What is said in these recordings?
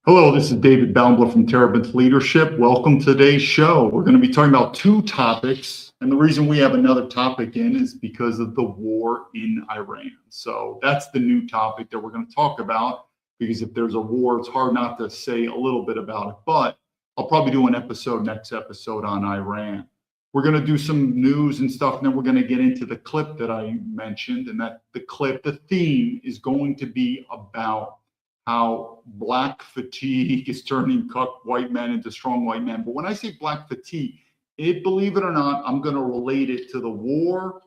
Hello, this is David Baumblatt from Terabit Leadership. Welcome to today's show. We're going to be talking about two topics. And the reason we have another topic in is because of the war in Iran. So that's the new topic that we're going to talk about, because if there's a war, it's hard not to say a little bit about it. But I'll probably do an next episode on Iran. We're going to do some news and stuff, and then we're going to get into the clip that I mentioned. And that the theme is going to be about how black fatigue is turning cuck white men into strong white men. But when I say black fatigue, believe it or not, I'm going to relate it to the war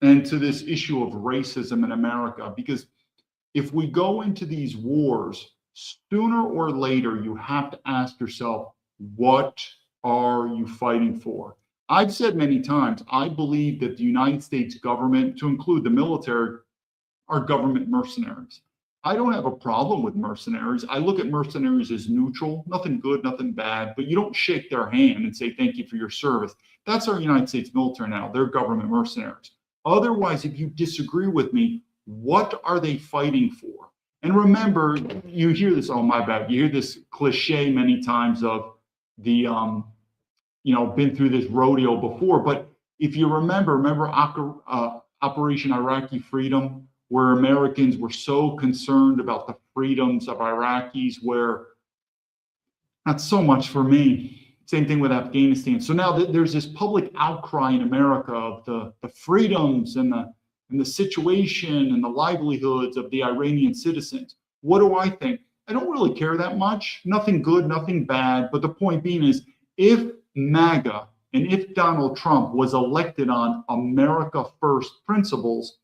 and to this issue of racism in America. Because if we go into these wars, sooner or later, you have to ask yourself, what are you fighting for? I've said many times, I believe that the United States government, to include the military, are government mercenaries. I don't have a problem with mercenaries. I look at mercenaries as neutral, nothing good, nothing bad, but you don't shake their hand and say, thank you for your service. That's our United States military now. They're government mercenaries. Otherwise, if you disagree with me, what are they fighting for? And remember, you hear this, oh, my bad. You hear this cliche many times of the, been through this rodeo before. But if you remember Operation Iraqi Freedom, where Americans were so concerned about the freedoms of Iraqis, where not so much for me. Same thing with Afghanistan. So now there's this public outcry in America of the freedoms and the situation and the livelihoods of the Iranian citizens. What do I think? I don't really care that much. Nothing good, nothing bad. But the point being is, if MAGA and if Donald Trump was elected on America First principles,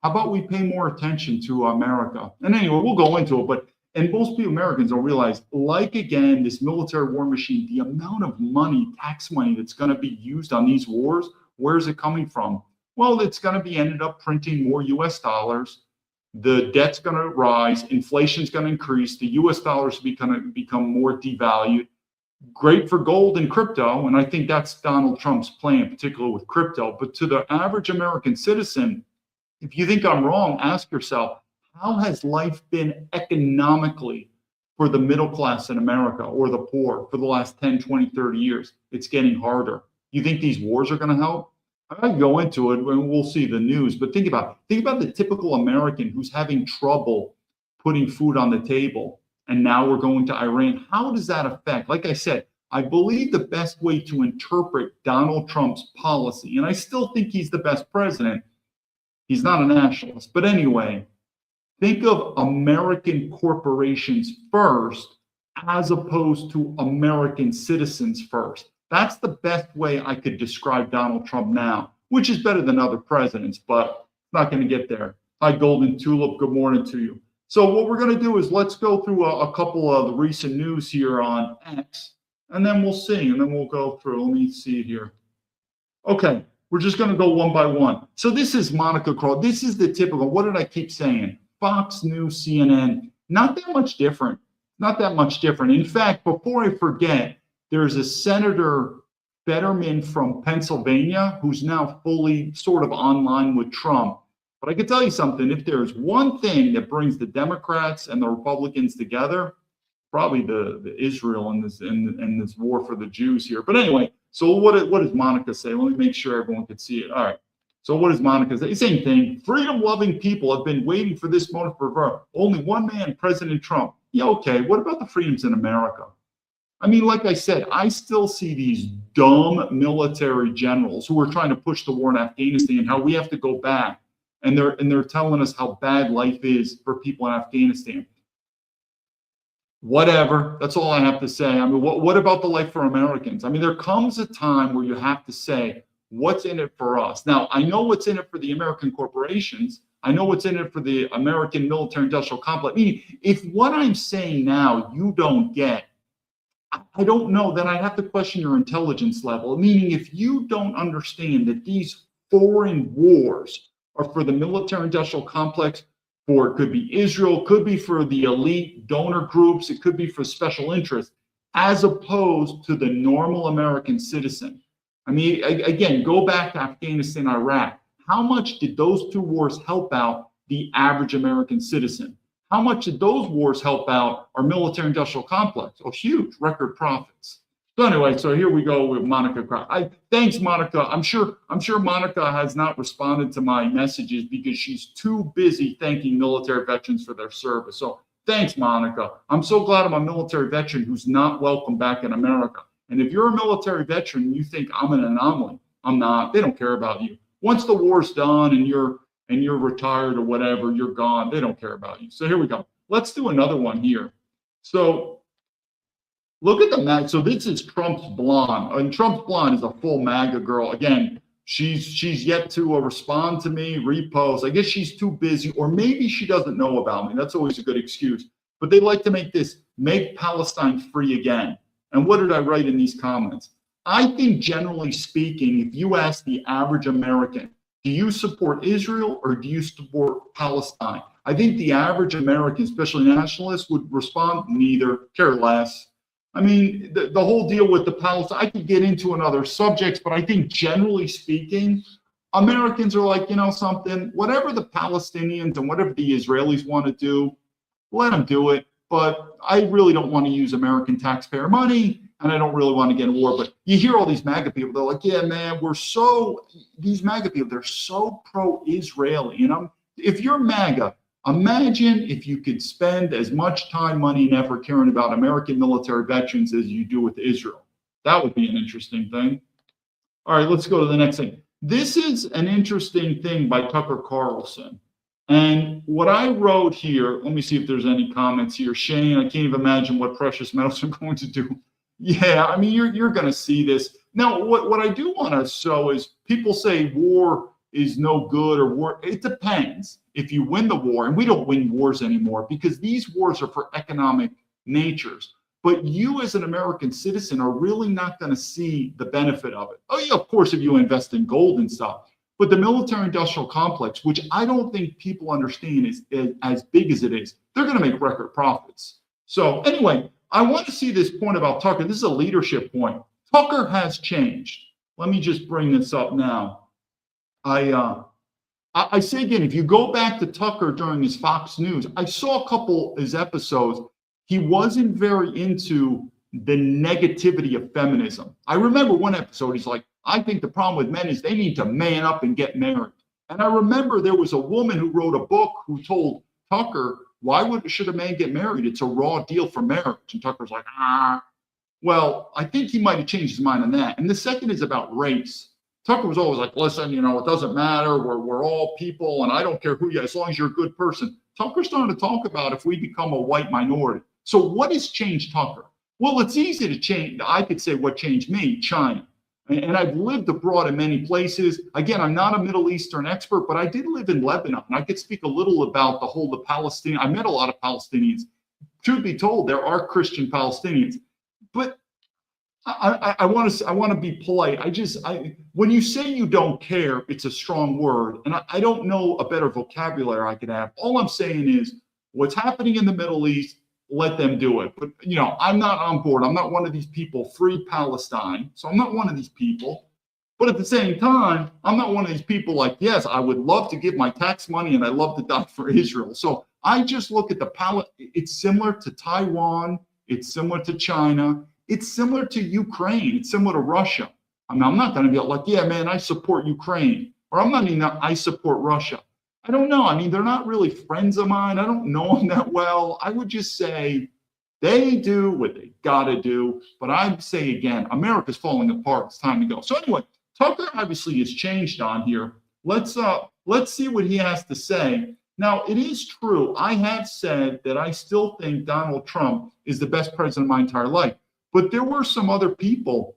how about we pay more attention to America? And anyway, we'll go into it, and most people, Americans, don't realize, like, again, this military war machine, the amount of money, tax money that's going to be used on these wars, where's it coming from? Well, it's going to be ended up printing more US dollars. The debt's going to rise. Inflation's going to increase. The US dollars are going to become more devalued. Great for gold and crypto, and I think that's Donald Trump's plan, particularly with crypto. But to the average American citizen, if you think I'm wrong, ask yourself, how has life been economically for the middle class in America or the poor for the last 10, 20, 30 years? It's getting harder. You think these wars are going to help? I go into it and we'll see the news, but think about the typical American who's having trouble putting food on the table. And now we're going to Iran. How does that affect? Like I said, I believe the best way to interpret Donald Trump's policy, and I still think he's the best president. He's not a nationalist. But anyway, think of American corporations first as opposed to American citizens first. That's the best way I could describe Donald Trump now, which is better than other presidents, but not going to get there. Hi, Golden Tulip. Good morning to you. So what we're going to do is let's go through a couple of the recent news here on X, and then we'll see, and then we'll go through. Let me see it here. Okay. We're just going to go one by one. So this is Monica Crawl. This is the typical, what did I keep saying? Fox News, CNN, not that much different. Not that much different. In fact, before I forget, there's a Senator Fetterman from Pennsylvania who's now fully sort of online with Trump. But I can tell you something, if there's one thing that brings the Democrats and the Republicans together, probably the Israel and this war for the Jews here. But anyway, so what does Monica say? Let me make sure everyone can see it. All right. So what does Monica say? Same thing. Freedom-loving people have been waiting for this moment forever. Only one man, President Trump. Yeah, okay. What about the freedoms in America? I mean, like I said, I still see these dumb military generals who are trying to push the war in Afghanistan and how we have to go back. And they're telling us how bad life is for people in Afghanistan. Whatever. That's all I have to say. I mean, what about the life for Americans? I mean, there comes a time where you have to say, what's in it for us? Now, I know what's in it for the American corporations. I know what's in it for the American military industrial complex. Meaning, if what I'm saying now you don't get, I don't know, then I have to question your intelligence level. Meaning, if you don't understand that these foreign wars are for the military industrial complex, or it could be Israel, could be for the elite donor groups, it could be for special interests, as opposed to the normal American citizen. I mean, again, go back to Afghanistan, Iraq. How much did those two wars help out the average American citizen? How much did those wars help out our military-industrial complex? Oh, huge, record profits. So anyway, so here we go with Monica. Thanks, Monica. I'm sure Monica has not responded to my messages because she's too busy thanking military veterans for their service. So thanks, Monica. I'm so glad I'm a military veteran who's not welcome back in America. And if you're a military veteran and you think I'm an anomaly, I'm not. They don't care about you. Once the war's done and you're retired or whatever, you're gone. They don't care about you. So here we go. Let's do another one here. So look at the MAGA. So this is Trump's blonde. And Trump's blonde is a full MAGA girl. Again, she's yet to respond to me, repost. I guess she's too busy, or maybe she doesn't know about me. That's always a good excuse. But they like to make this, make Palestine free again. And what did I write in these comments? I think generally speaking, if you ask the average American, do you support Israel or do you support Palestine? I think the average American, especially nationalists, would respond neither, care less. I mean, the whole deal with the Palestine, I could get into another subjects, but I think generally speaking, Americans are like, you know something, whatever the Palestinians and whatever the Israelis want to do, let them do it. But I really don't want to use American taxpayer money, and I don't really want to get in war. But you hear all these MAGA people, they're like, yeah, man, these MAGA people, they're so pro-Israeli. You know, if you're MAGA, imagine if you could spend as much time, money, and effort caring about American military veterans as you do with Israel. That would be an interesting thing. All right, let's go to the next thing. This is an interesting thing by Tucker Carlson. And what I wrote here, let me see if there's any comments here. Shane, I can't even imagine what precious metals are going to do. Yeah, I mean, you're going to see this. Now, what I do want to show is people say war is no good or war. It depends if you win the war. And we don't win wars anymore because these wars are for economic natures. But you as an American citizen are really not going to see the benefit of it. Oh, yeah, of course, if you invest in gold and stuff. But the military-industrial complex, which I don't think people understand is as big as it is, they're going to make record profits. So anyway, I want to see this point about Tucker. This is a leadership point. Tucker has changed. Let me just bring this up now. I say again, if you go back to Tucker during his Fox News, I saw a couple of his episodes. He wasn't very into the negativity of feminism. I remember one episode, he's like, I think the problem with men is they need to man up and get married. And I remember there was a woman who wrote a book who told Tucker, should a man get married? It's a raw deal for marriage. And Tucker's like, Well, I think he might have changed his mind on that. And the second is about race. Tucker was always like, listen, you know, it doesn't matter. We're all people, and I don't care who you are, as long as you're a good person. Tucker's starting to talk about if we become a white minority. So what has changed Tucker? Well, it's easy to change. I could say what changed me, China. And I've lived abroad in many places. Again, I'm not a Middle Eastern expert, but I did live in Lebanon. I could speak a little about the Palestinian. I met a lot of Palestinians. Truth be told, there are Christian Palestinians. But I want to be polite. When you say you don't care, it's a strong word. And I don't know a better vocabulary I could have. All I'm saying is what's happening in the Middle East, let them do it. But, you know, I'm not on board. I'm not one of these people, free Palestine. So I'm not one of these people. But at the same time, I'm not one of these people like, yes, I would love to give my tax money and I love to die for Israel. So I just look at it's similar to Taiwan. It's similar to China. It's similar to Ukraine. It's similar to Russia. I mean, I'm not going to be like, yeah, man, I support Ukraine. Or I'm not even, I support Russia. I don't know. I mean, they're not really friends of mine. I don't know them that well. I would just say they do what they got to do. But I'd say again, America's falling apart. It's time to go. So anyway, Tucker obviously has changed on here. Let's see what he has to say. Now, it is true. I have said that I still think Donald Trump is the best president of my entire life. But there were some other people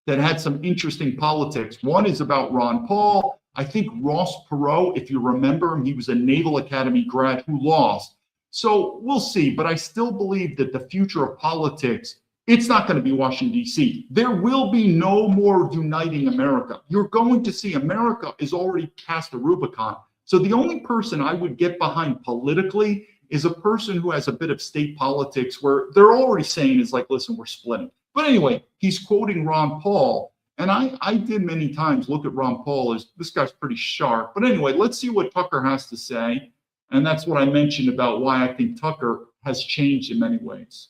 that had some interesting politics. One is about Ron Paul. I think Ross Perot, if you remember him, he was a Naval Academy grad who lost. So we'll see. But I still believe that the future of politics, it's not going to be Washington, D.C. There will be no more uniting America. You're going to see America is already past the Rubicon. So the only person I would get behind politically is a person who has a bit of state politics where they're already saying is like, listen, we're splitting. But anyway, he's quoting Ron Paul. And I did many times look at Ron Paul as this guy's pretty sharp. But anyway, let's see what Tucker has to say. And that's what I mentioned about why I think Tucker has changed in many ways.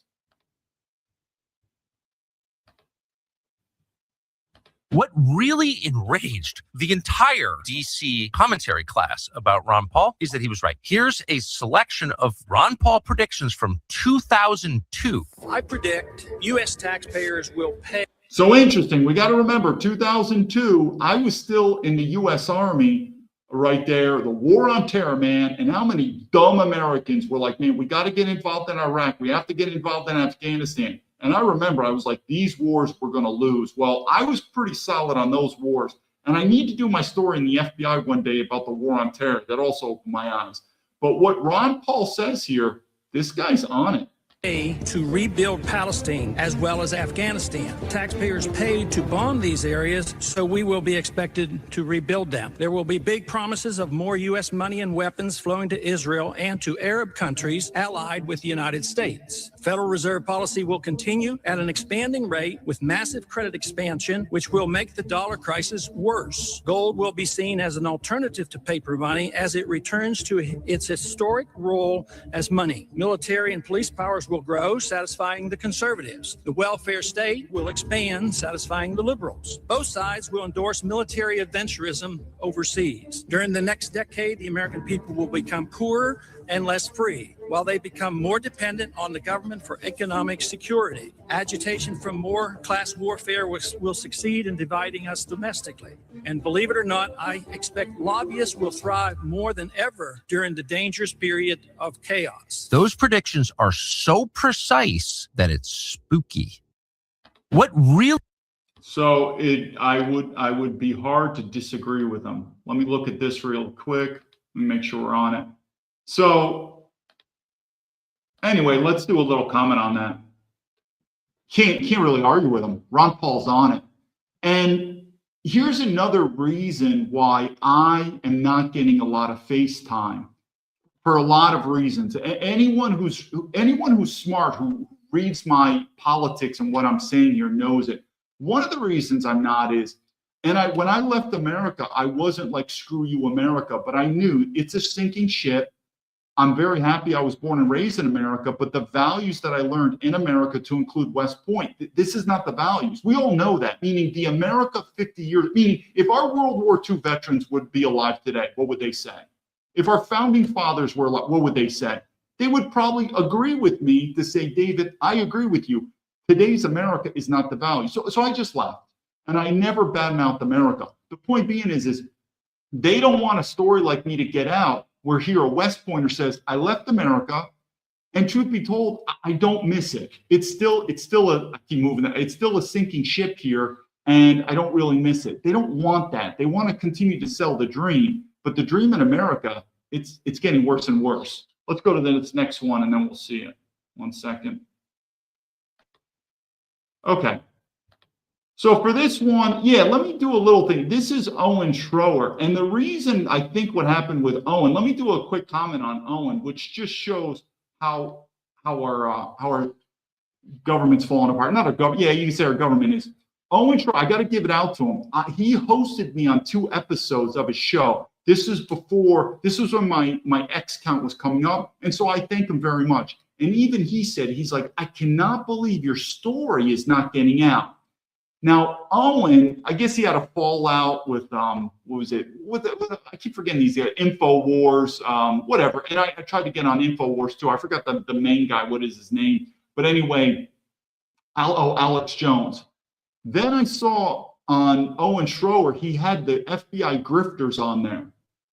What really enraged the entire DC commentary class about Ron Paul is that he was right. Here's a selection of Ron Paul predictions from 2002. I predict U.S. taxpayers will pay. So interesting. We got to remember 2002, I was still in the U.S. Army right there, the war on terror, man. And how many dumb Americans were like, man, we got to get involved in Iraq. We have to get involved in Afghanistan. And I remember I was like, these wars we're going to lose. Well, I was pretty solid on those wars. And I need to do my story in the FBI one day about the war on terror. That also opened my eyes. But what Ron Paul says here, this guy's on it. To rebuild Palestine as well as Afghanistan. Taxpayers paid to bomb these areas, so we will be expected to rebuild them. There will be big promises of more U.S. money and weapons flowing to Israel and to Arab countries allied with the United States. Federal Reserve policy will continue at an expanding rate with massive credit expansion, which will make the dollar crisis worse. Gold will be seen as an alternative to paper money as it returns to its historic role as money. Military and police powers will grow, satisfying the conservatives. The welfare state will expand, satisfying the liberals. Both sides will endorse military adventurism overseas. During the next decade, the American people will become poorer and less free, while they become more dependent on the government for economic security. Agitation from more class warfare will succeed in dividing us domestically. And believe it or not, I expect lobbyists will thrive more than ever during the dangerous period of chaos. Those predictions are so precise that it's spooky. What really? So I would be hard to disagree with them. Let me look at this real quick. Let me make sure we're on it. So anyway, let's do a little comment on that. Can't really argue with him. Ron Paul's on it. And here's another reason why I am not getting a lot of face time, for a lot of reasons. Anyone who's smart, who reads my politics and what I'm saying here knows it. One of the reasons I'm not is, and when I left America, I wasn't like, screw you, America, but I knew it's a sinking ship. I'm very happy I was born and raised in America, but the values that I learned in America, to include West Point, this is not the values. We all know that, meaning the America 50 years, meaning if our World War II veterans would be alive today, what would they say? If our founding fathers were alive, what would they say? They would probably agree with me to say, David, I agree with you. Today's America is not the value. So I just laughed, and I never badmouthed America. The point being is they don't want a story like me to get out, where here a West Pointer says, I left America, and truth be told, I don't miss it. It's still I keep moving that. It's still a sinking ship here, and I don't really miss it. They don't want that. They want to continue to sell the dream, but the dream in America, it's getting worse and worse. Let's go to this next one, and then we'll see it. 1 second. Okay. So for this one, yeah, let me do a little thing. This is Owen Schroer. And the reason I think what happened with Owen, let me do a quick comment on Owen, which just shows how our government's falling apart. Not our government, yeah, you can say our government is. Owen Schroer, I got to give it out to him. He hosted me on 2 episodes of his show. This was when my X count was coming up. And so I thank him very much. And even he said, he's like, I cannot believe your story is not getting out. Now, Owen, I guess he had a fallout with, what was it? I keep forgetting these guys, InfoWars, whatever. And I tried to get on InfoWars too. I forgot the main guy, what is his name? But anyway, Alex Jones. Then I saw on Owen Schroer, he had the FBI grifters on there.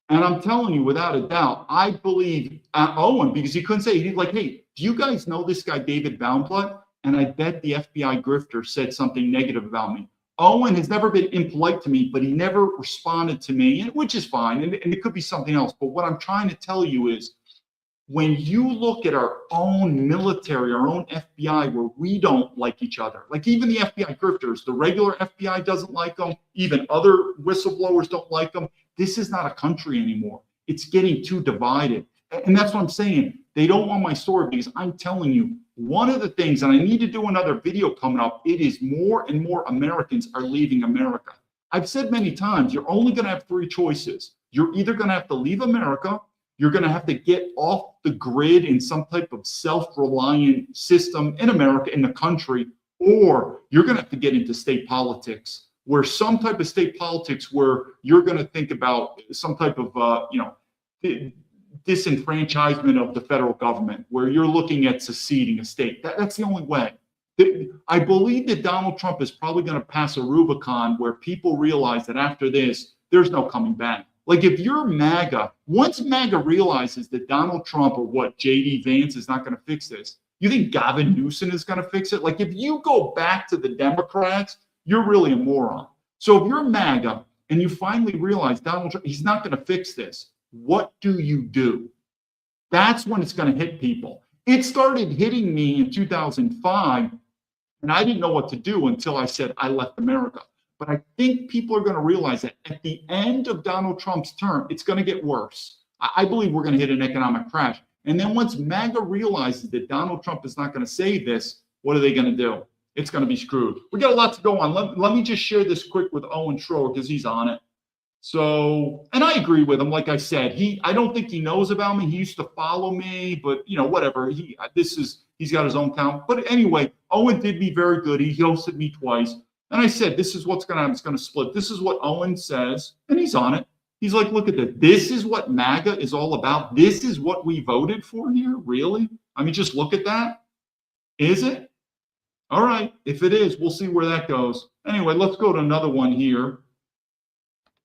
And I'm telling you, without a doubt, I believe Owen, because he couldn't say, he's like, hey, do you guys know this guy, David Baumblatt? And I bet the FBI grifter said something negative about me. Owen has never been impolite to me, but he never responded to me, which is fine. And it could be something else. But what I'm trying to tell you is, when you look at our own military, our own FBI, where we don't like each other, like even the FBI grifters, the regular FBI doesn't like them, even other whistleblowers don't like them. This is not a country anymore. It's getting too divided. And that's what I'm saying. They don't want my story, because I'm telling you, one of the things, and I need to do another video coming up, it is more and more Americans are leaving America. I've said many times, you're only going to have 3 choices. You're either going to have to leave America, You're going to have to get off the grid in some type of self-reliant system in America, in the country, or you're going to have to get into state politics, where some type of state politics where you're going to think about some type of, disenfranchisement of the federal government, where you're looking at seceding a state. That's the only way. I believe that Donald Trump is probably going to pass a Rubicon where people realize that after this, there's no coming back. Like if you're MAGA, once MAGA realizes that Donald Trump or what, J.D. Vance is not going to fix this, you think Gavin Newsom is going to fix it? Like if you go back to the Democrats, you're really a moron. So if you're MAGA and you finally realize Donald Trump, he's not going to fix this, what do? That's when it's going to hit people. It started hitting me in 2005, and I didn't know what to do until I said I left America. But I think people are going to realize that at the end of Donald Trump's term, it's going to get worse. I believe we're going to hit an economic crash. And then once MAGA realizes that Donald Trump is not going to save this, what are they going to do? It's going to be screwed. We got a lot to go on. Let me just share this quick with Owen Schroer because he's on it. So, and I agree with him. Like I said, I don't think he knows about me. He used to follow me, but whatever. He's got his own account. But anyway, Owen did me very good. He hosted me twice. And I said, this is what's going to happen. It's going to split. This is what Owen says. And he's on it. He's like, look at this. This is what MAGA is all about. This is what we voted for here. Really? I mean, just look at that. Is it? All right. If it is, we'll see where that goes. Anyway, let's go to another one here.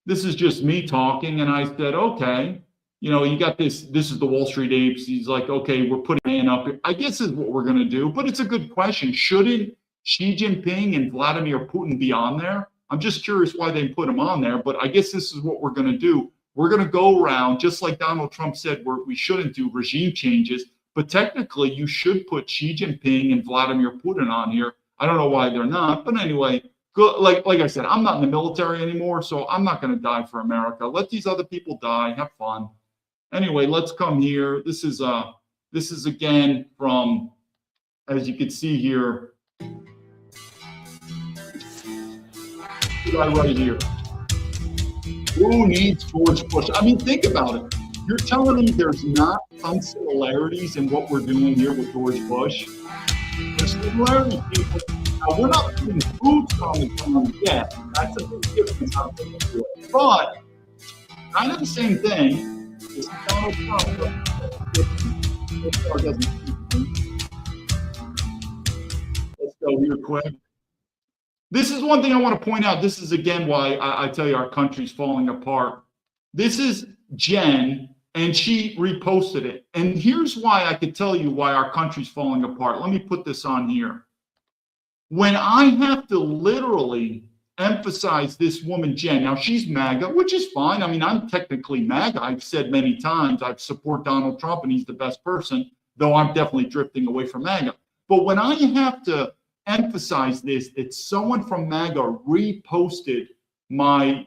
This is just me talking. And I said, okay, you got this. This is the Wall Street apes. He's like, okay, we're putting man up here. I guess is what we're going to do. But it's a good question. Shouldn't Xi Jinping and Vladimir Putin be on there? I'm just curious why they put them on there, but I guess this is what we're going to do. We're going to go around, just like Donald Trump said, we shouldn't do regime changes, but technically you should put Xi Jinping and Vladimir Putin on here. I don't know why they're not, but anyway, like I said, I'm not in the military anymore, so I'm not going to die for America. Let these other people die, have fun. Anyway, let's come here. This is again from, as you can see here, right here. Who needs George Bush? I mean, think about it. You're telling me there's not some similarities in what we're doing here with George Bush? There's similarities, people. Now, we're not putting boots on the ground yet. That's a big difference how they do it. But kind of the same thing is Donald Trump. Let's go here quick. This is one thing I want to point out. This is, again, why I tell you our country's falling apart. This is Jen, and she reposted it. And here's why I could tell you why our country's falling apart. Let me put this on here. When I have to literally emphasize this woman, Jen, now she's MAGA, which is fine. I mean, I'm technically MAGA. I've said many times I support Donald Trump, and he's the best person, though I'm definitely drifting away from MAGA. But when I have to emphasize this, that someone from MAGA reposted my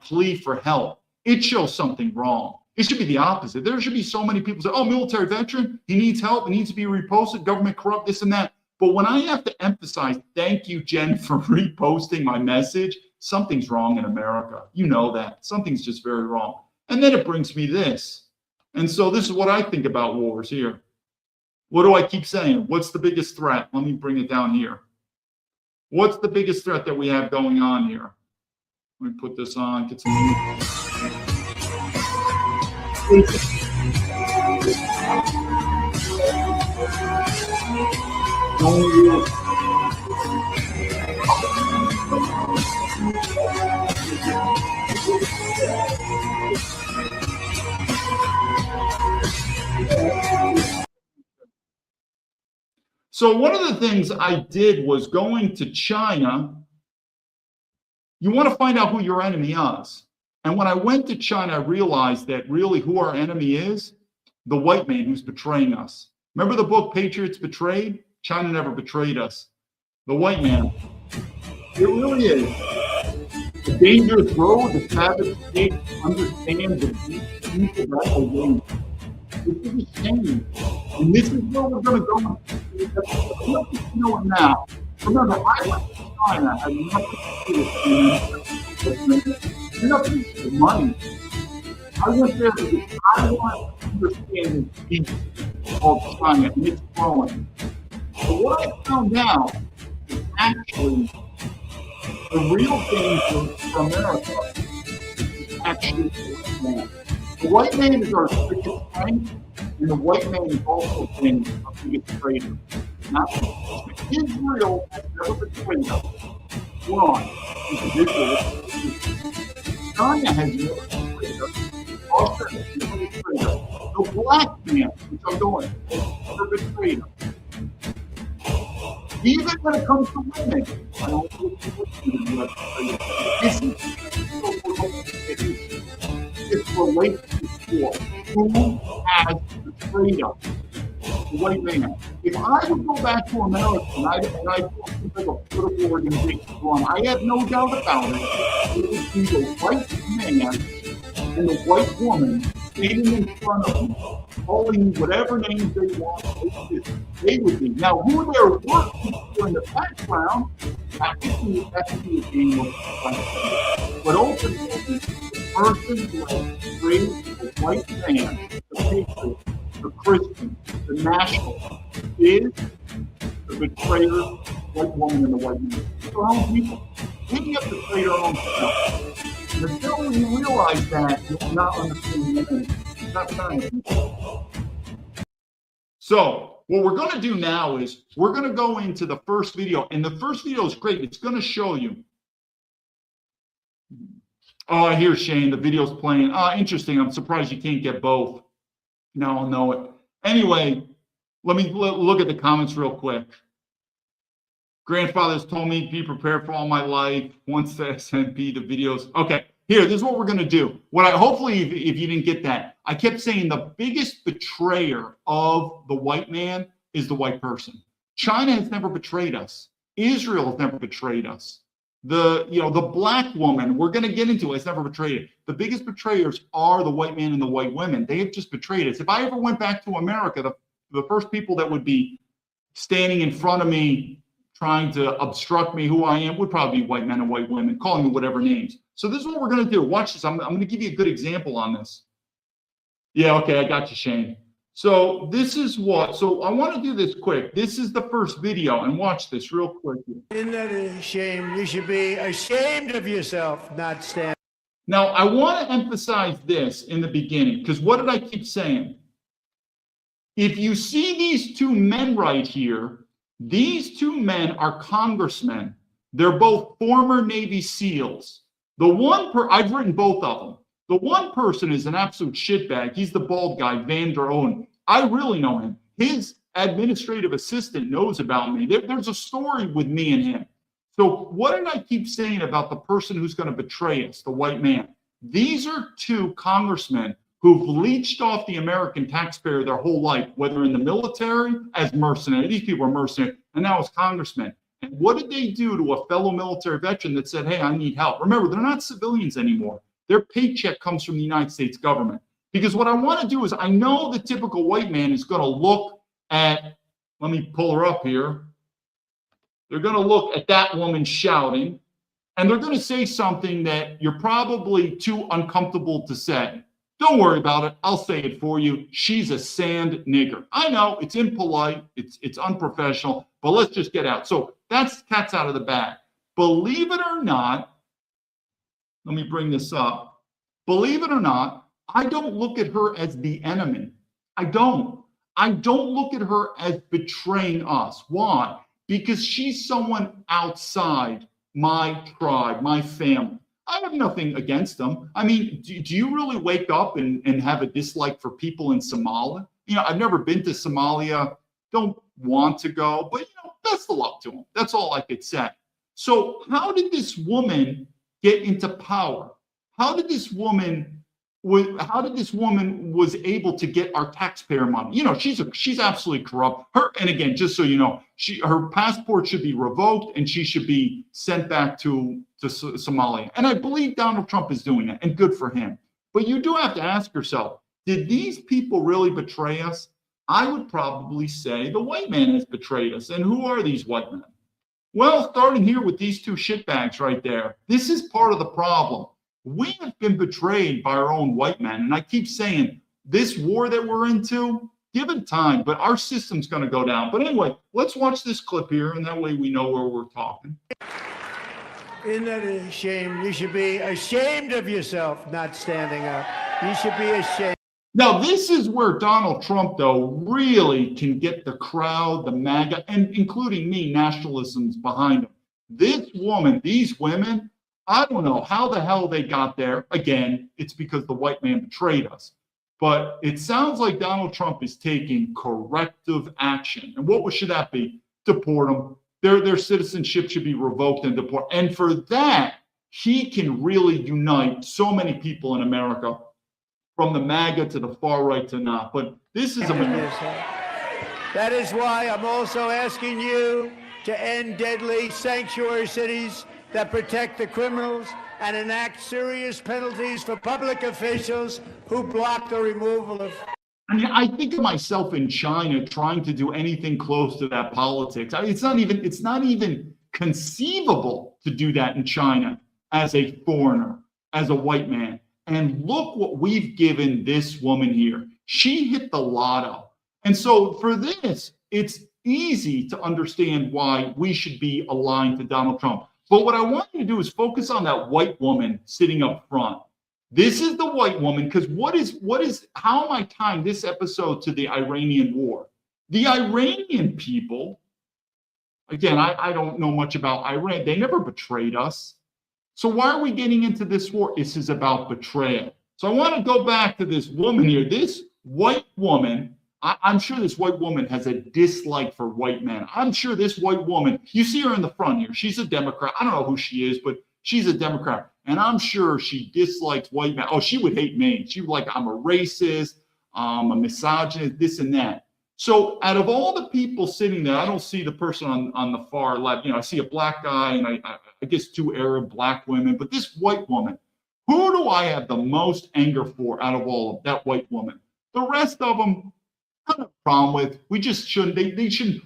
plea for help, it shows something wrong. It should be the opposite. There should be so many people say, oh, military veteran, he needs help, he needs to be reposted, government corrupt, this and that. But when I have to emphasize, thank you, Jen, for reposting my message, something's wrong in America. You know that. Something's just very wrong. And then it brings me this. And so this is what I think about wars here. What do I keep saying? What's the biggest threat? Let me bring it down here. What's the biggest threat that we have going on here? Let me put this on. Get some So one of the things I did was going to China. You want to find out who your enemy is. And when I went to China, I realized that really who our enemy is, the white man who's betraying us. Remember the book Patriots Betrayed? China never betrayed us. The white man. It really is. The dangerous road, the savage state, understand the deep battle game. This is a shame. And this is where we're going to go. You know it now. Remember, I went to China. I had nothing to do with money. I went there because I want understand this beast called China, and it's growing. But what I found out is actually the real danger for America is actually the white man. The white man is our biggest strength, and the white man is also been our biggest traitor. Now, Israel has never betrayed us. One, China has never betrayed us. Russia has never betrayed us. The black man, which I'm going, has never betrayed us. Even when it comes to women, I don't think people it's related to who has betrayed us. The white man. If I would go back to America and I think like a political organization run, I have no doubt about it. It would be the white man and the white woman standing in front of me, calling whatever names they want. They would be. Now, who they're working for in the background, that could be a game of fun. But ultimately, the person who has raised the white man, the patriot, the Christian, the national, is the betrayer, white woman, and the white man. It's our own people. We have to betrayed our own self. And until you realize that, you'll not understand the enemy. It's not trying to. So, what we're going to do now is we're going to go into the first video. And the first video is great. It's going to show you. Oh, I hear Shane. The video's playing. Interesting. I'm surprised you can't get both. Now I'll know it. Anyway, let me look at the comments real quick. Grandfather's told me be prepared for all my life. Once the SMP, the videos. Okay, here, this is what we're going to do. Hopefully, if you didn't get that, I kept saying the biggest betrayer of the white man is the white person. China has never betrayed us. Israel has never betrayed us. The black woman, we're going to get into it, has never betrayed it. The biggest betrayers are the white man and the white women. They have just betrayed us. If I ever went back to America, the first people that would be standing in front of me, trying to obstruct me, who I am, would probably be white men and white women, calling me whatever names. So this is what we're going to do. Watch this. I'm going to give you a good example on this. Yeah, okay, I got you, Shane. So this is what, so I want to do this quick. This is the first video, and watch this real quick. Isn't that a shame? You should be ashamed of yourself, not stand. Now, I want to emphasize this in the beginning, because what did I keep saying? If you see these two men right here, these two men are congressmen. They're both former Navy SEALs. I've written both of them. The one person is an absolute shitbag. He's the bald guy, Van der Owen. I really know him. His administrative assistant knows about me. There's a story with me and him. So what did I keep saying about the person who's going to betray us, the white man? These are two congressmen who've leached off the American taxpayer their whole life, whether in the military, as mercenaries. These people are mercenaries, and now as congressmen. And what did they do to a fellow military veteran that said, hey, I need help? Remember, they're not civilians anymore. Their paycheck comes from the United States government. Because what I want to do is, I know the typical white man is going to look at, let me pull her up here. They're going to look at that woman shouting, and they're going to say something that you're probably too uncomfortable to say. Don't worry about it. I'll say it for you. She's a sand nigger. I know it's impolite, it's unprofessional, but let's just get out. So that's cat's out of the bag. Believe it or not, let me bring this up. Believe it or not, I don't look at her as the enemy. I don't look at her as betraying us. Why? Because she's someone outside my tribe, my family. I have nothing against them. I mean, do you really wake up and have a dislike for people in Somalia? You know, I've never been to Somalia, don't want to go, but best of luck to them. That's all I could say. So how did this woman get into power? How did this woman was able to get our taxpayer money? She's absolutely corrupt. And again, just so you know, her passport should be revoked and she should be sent back to Somalia. And I believe Donald Trump is doing that, and good for him. But you do have to ask yourself, did these people really betray us? I would probably say the white man has betrayed us. And who are these white men? Well, starting here with these two shitbags right there, this is part of the problem. We have been betrayed by our own white men. And I keep saying, this war that we're into, given time, but our system's going to go down. But anyway, let's watch this clip here, and that way we know where we're talking. Isn't that a shame? You should be ashamed of yourself not standing up. You should be ashamed. Now, this is where Donald Trump, though, really can get the crowd, the MAGA, and including me, nationalisms behind him. This woman, these women, I don't know how the hell they got there. Again, it's because the white man betrayed us. But it sounds like Donald Trump is taking corrective action. And what should that be? Deport them. Their citizenship should be revoked and deported. And for that, he can really unite so many people in America, from the MAGA to the far right to not. But this is America. That is why I'm also asking you to end deadly sanctuary cities that protect the criminals and enact serious penalties for public officials who block the removal of. I mean, I think of myself in China trying to do anything close to that politics. It's not even conceivable to do that in China as a foreigner, as a white man. And look what we've given this woman here. She hit the lotto. And so for this, it's easy to understand why we should be aligned to Donald Trump. But what I want you to do is focus on that white woman sitting up front. This is the white woman, because how am I tying this episode to the Iranian war? The Iranian people, again, I don't know much about Iran. They never betrayed us. So why are we getting into this war? This is about betrayal. So I want to go back to this woman here. This white woman, I'm sure this white woman has a dislike for white men. I'm sure this white woman, you see her in the front here. She's a Democrat. I don't know who she is, but she's a Democrat. And I'm sure she dislikes white men. Oh, she would hate me. She would like, I'm a racist, I'm a misogynist, this and that. So out of all the people sitting there, I don't see the person on the far left. I see a black guy and I guess 2 Arab black women, but this white woman, who do I have the most anger for out of all of that white woman? The rest of them, I have a problem with. We just shouldn't.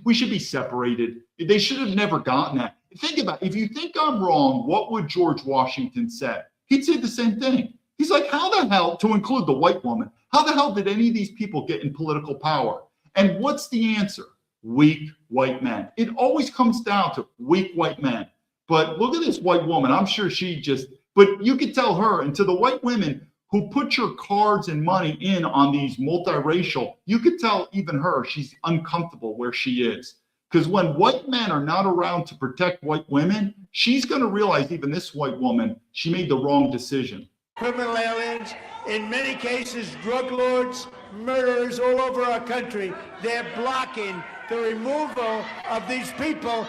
We should be separated. They should have never gotten that. Think about it. If you think I'm wrong, what would George Washington say? He'd say the same thing. He's like, how the hell, to include the white woman, how the hell did any of these people get in political power? And what's the answer? Weak white men. It always comes down to weak white men. But look at this white woman. I'm sure but you could tell her, and to the white women who put your cards and money in on these multiracial, you could tell even her, she's uncomfortable where she is. Because when white men are not around to protect white women, she's going to realize, even this white woman, she made the wrong decision. Criminal aliens, in many cases, drug lords, murderers all over our country. They're blocking the removal of these people.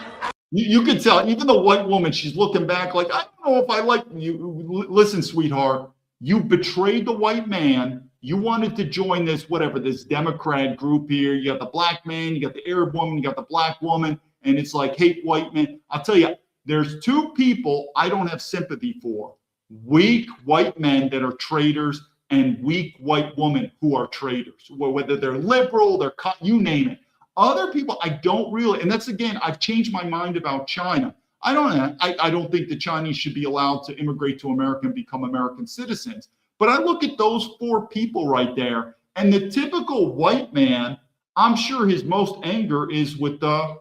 You could tell, even the white woman, she's looking back like, I don't know if I like you. Listen, sweetheart, you betrayed the white man. You wanted to join this Democrat group here. You got the black man, you got the Arab woman, you got the black woman, and it's like, hate white men. I'll tell you, there's 2 people I don't have sympathy for. Weak white men that are traitors and weak white women who are traitors. Whether they're liberal, you name it. Other people, I don't really, and that's, again, I've changed my mind about China. I don't think the Chinese should be allowed to immigrate to America and become American citizens. But I look at those 4 people right there, and the typical white man, I'm sure his most anger is with the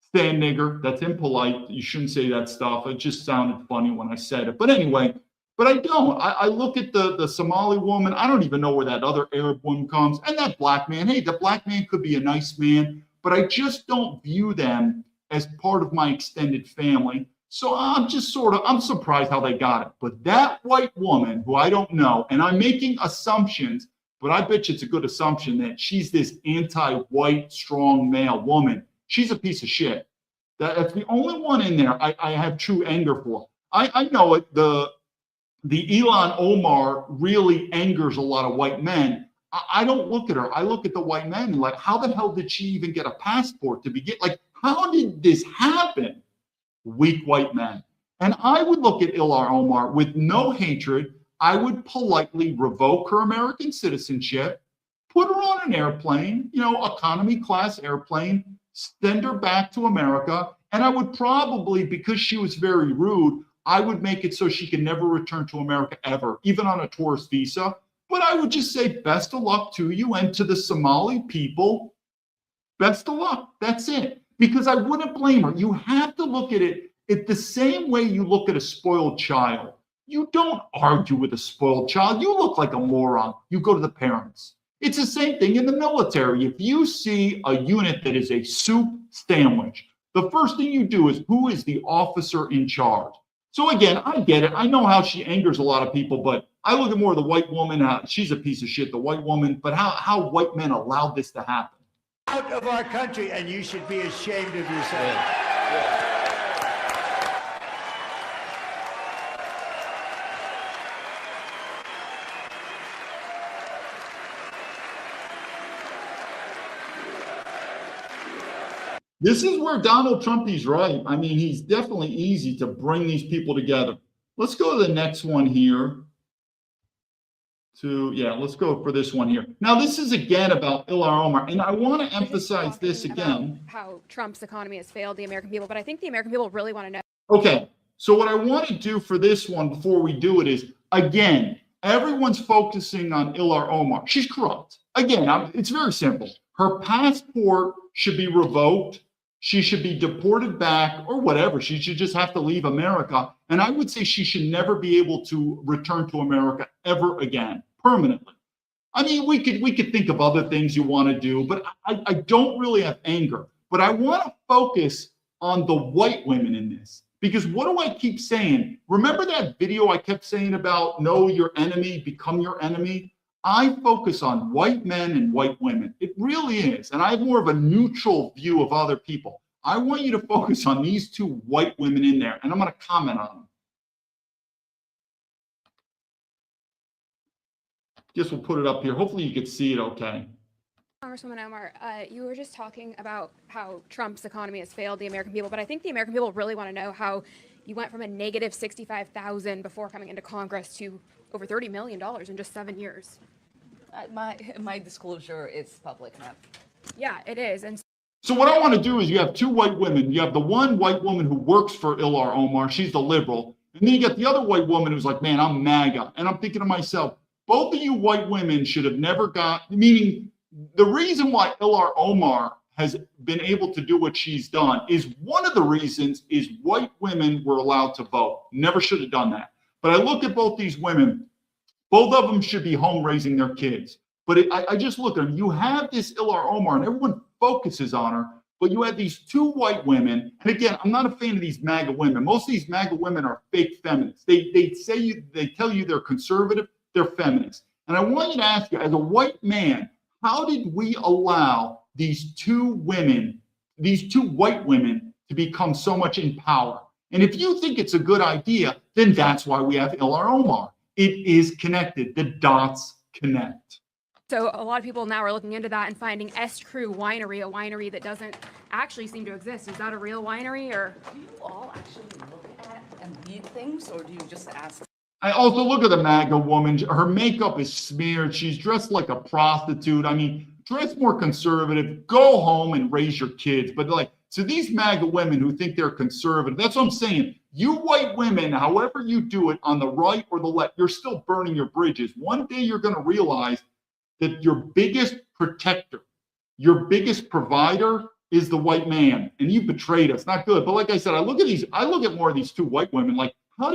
stand nigger. That's impolite. You shouldn't say that stuff. It just sounded funny when I said it. But anyway, but I don't. I look at the Somali woman. I don't even know where that other Arab woman comes. And that black man. Hey, the black man could be a nice man, but I just don't view them as part of my extended family. So I'm surprised how they got it. But that white woman, who I don't know, and I'm making assumptions, but I bet you it's a good assumption that she's this anti-white, strong male woman. She's a piece of shit. That's the only one in there I have true anger for. I know it. The Ilhan Omar really angers a lot of white men. I don't look at her. I look at the white men and like, how the hell did she even get a passport to begin? Like, how did this happen? Weak white men. And I would look at Ilhan Omar with no hatred. I would politely revoke her American citizenship, put her on an airplane, economy class airplane, send her back to America. And I would probably, because she was very rude, I would make it so she can never return to America ever, even on a tourist visa. But I would just say best of luck to you and to the Somali people. Best of luck. That's it. Because I wouldn't blame her. You have to look at it the same way you look at a spoiled child. You don't argue with a spoiled child. You look like a moron. You go to the parents. It's the same thing in the military. If you see a unit that is a soup sandwich, the first thing you do is, who is the officer in charge? So again, I get it. I know how she angers a lot of people, but I look at more of the white woman. She's a piece of shit, the white woman. But how white men allowed this to happen. Out of our country, and you should be ashamed of yourself. Yeah. This is where Donald Trump is right. I mean, he's definitely easy to bring these people together. Let's go to the next one here. Let's go for this one here. Now, this is again about Ilhan Omar, and I want to emphasize this again. How Trump's economy has failed the American people, but I think the American people really want to know. Okay, so what I want to do for this one before we do it is, again, everyone's focusing on Ilhan Omar. She's corrupt. Again, it's very simple. Her passport should be revoked. She should be deported back or whatever. She should just have to leave America. And I would say she should never be able to return to America ever again, permanently. I mean, we could think of other things you want to do, but I don't really have anger. But I want to focus on the white women in this. Because what do I keep saying? Remember that video I kept saying about know your enemy, become your enemy? I focus on white men and white women. It really is. And I have more of a neutral view of other people. I want you to focus on these two white women in there, and I'm going to comment on them. Guess we'll put it up here. Hopefully you can see it okay. Congresswoman Omar, you were just talking about how Trump's economy has failed the American people, but I think the American people really want to know how you went from a negative 65,000 before coming into Congress to over $30 million in just 7 years. My disclosure is public now. Yeah, it is. And so what I want to do is you have two white women. You have the one white woman who works for Ilhan Omar. She's the liberal. And then you got the other white woman who's like, man, I'm MAGA. And I'm thinking to myself, both of you white women should have never meaning the reason why Ilhan Omar has been able to do what she's done is one of the reasons is white women were allowed to vote. Never should have done that. But I look at both these women. Both of them should be home raising their kids. But I just look at them. You have this Ilhan Omar, and everyone focuses on her, but you have these two white women. And again, I'm not a fan of these MAGA women. Most of these MAGA women are fake feminists. They tell you they're conservative, they're feminists. And I want you to ask you, as a white man, how did we allow these two white women, to become so much in power? And if you think it's a good idea, then that's why we have Ilhan Omar. It is connected. The dots connect. so a lot of people now are looking into that and finding S. Crew Winery, a winery that doesn't actually seem to exist. Is that a real winery, or? Do you all actually look at and read things, or do you just ask? I also look at the MAGA woman. Her makeup is smeared. She's dressed like a prostitute. I mean, dress more conservative. Go home and raise your kids. But so these MAGA women who think they're conservative, that's what I'm saying. You white women, however you do it on the right or the left, you're still burning your bridges. One day you're going to realize that your biggest protector, your biggest provider is the white man, and you betrayed us. Not good. But like I said, I look at more of these two white women like, how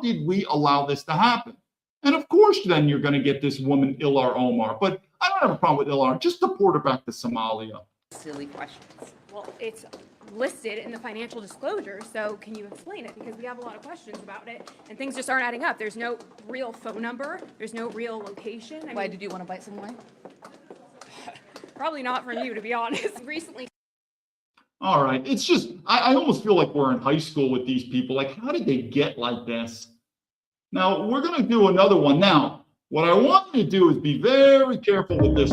did we allow this to happen? And of course, then you're going to get this woman, Ilhan Omar. But I don't have a problem with Ilhan. Just deport her back to Somalia. Silly questions. Well, it's listed in the financial disclosure, so can you explain it? Because we have a lot of questions about it, and things just aren't adding up. There's no real phone number. There's no real location. Why did you want to buy some wine? Probably not from you, to be honest. Recently. All right. It's just, I almost feel like we're in high school with these people. Like, how did they get like this? Now, we're going to do another one. Now, what I want you to do is be very careful with this.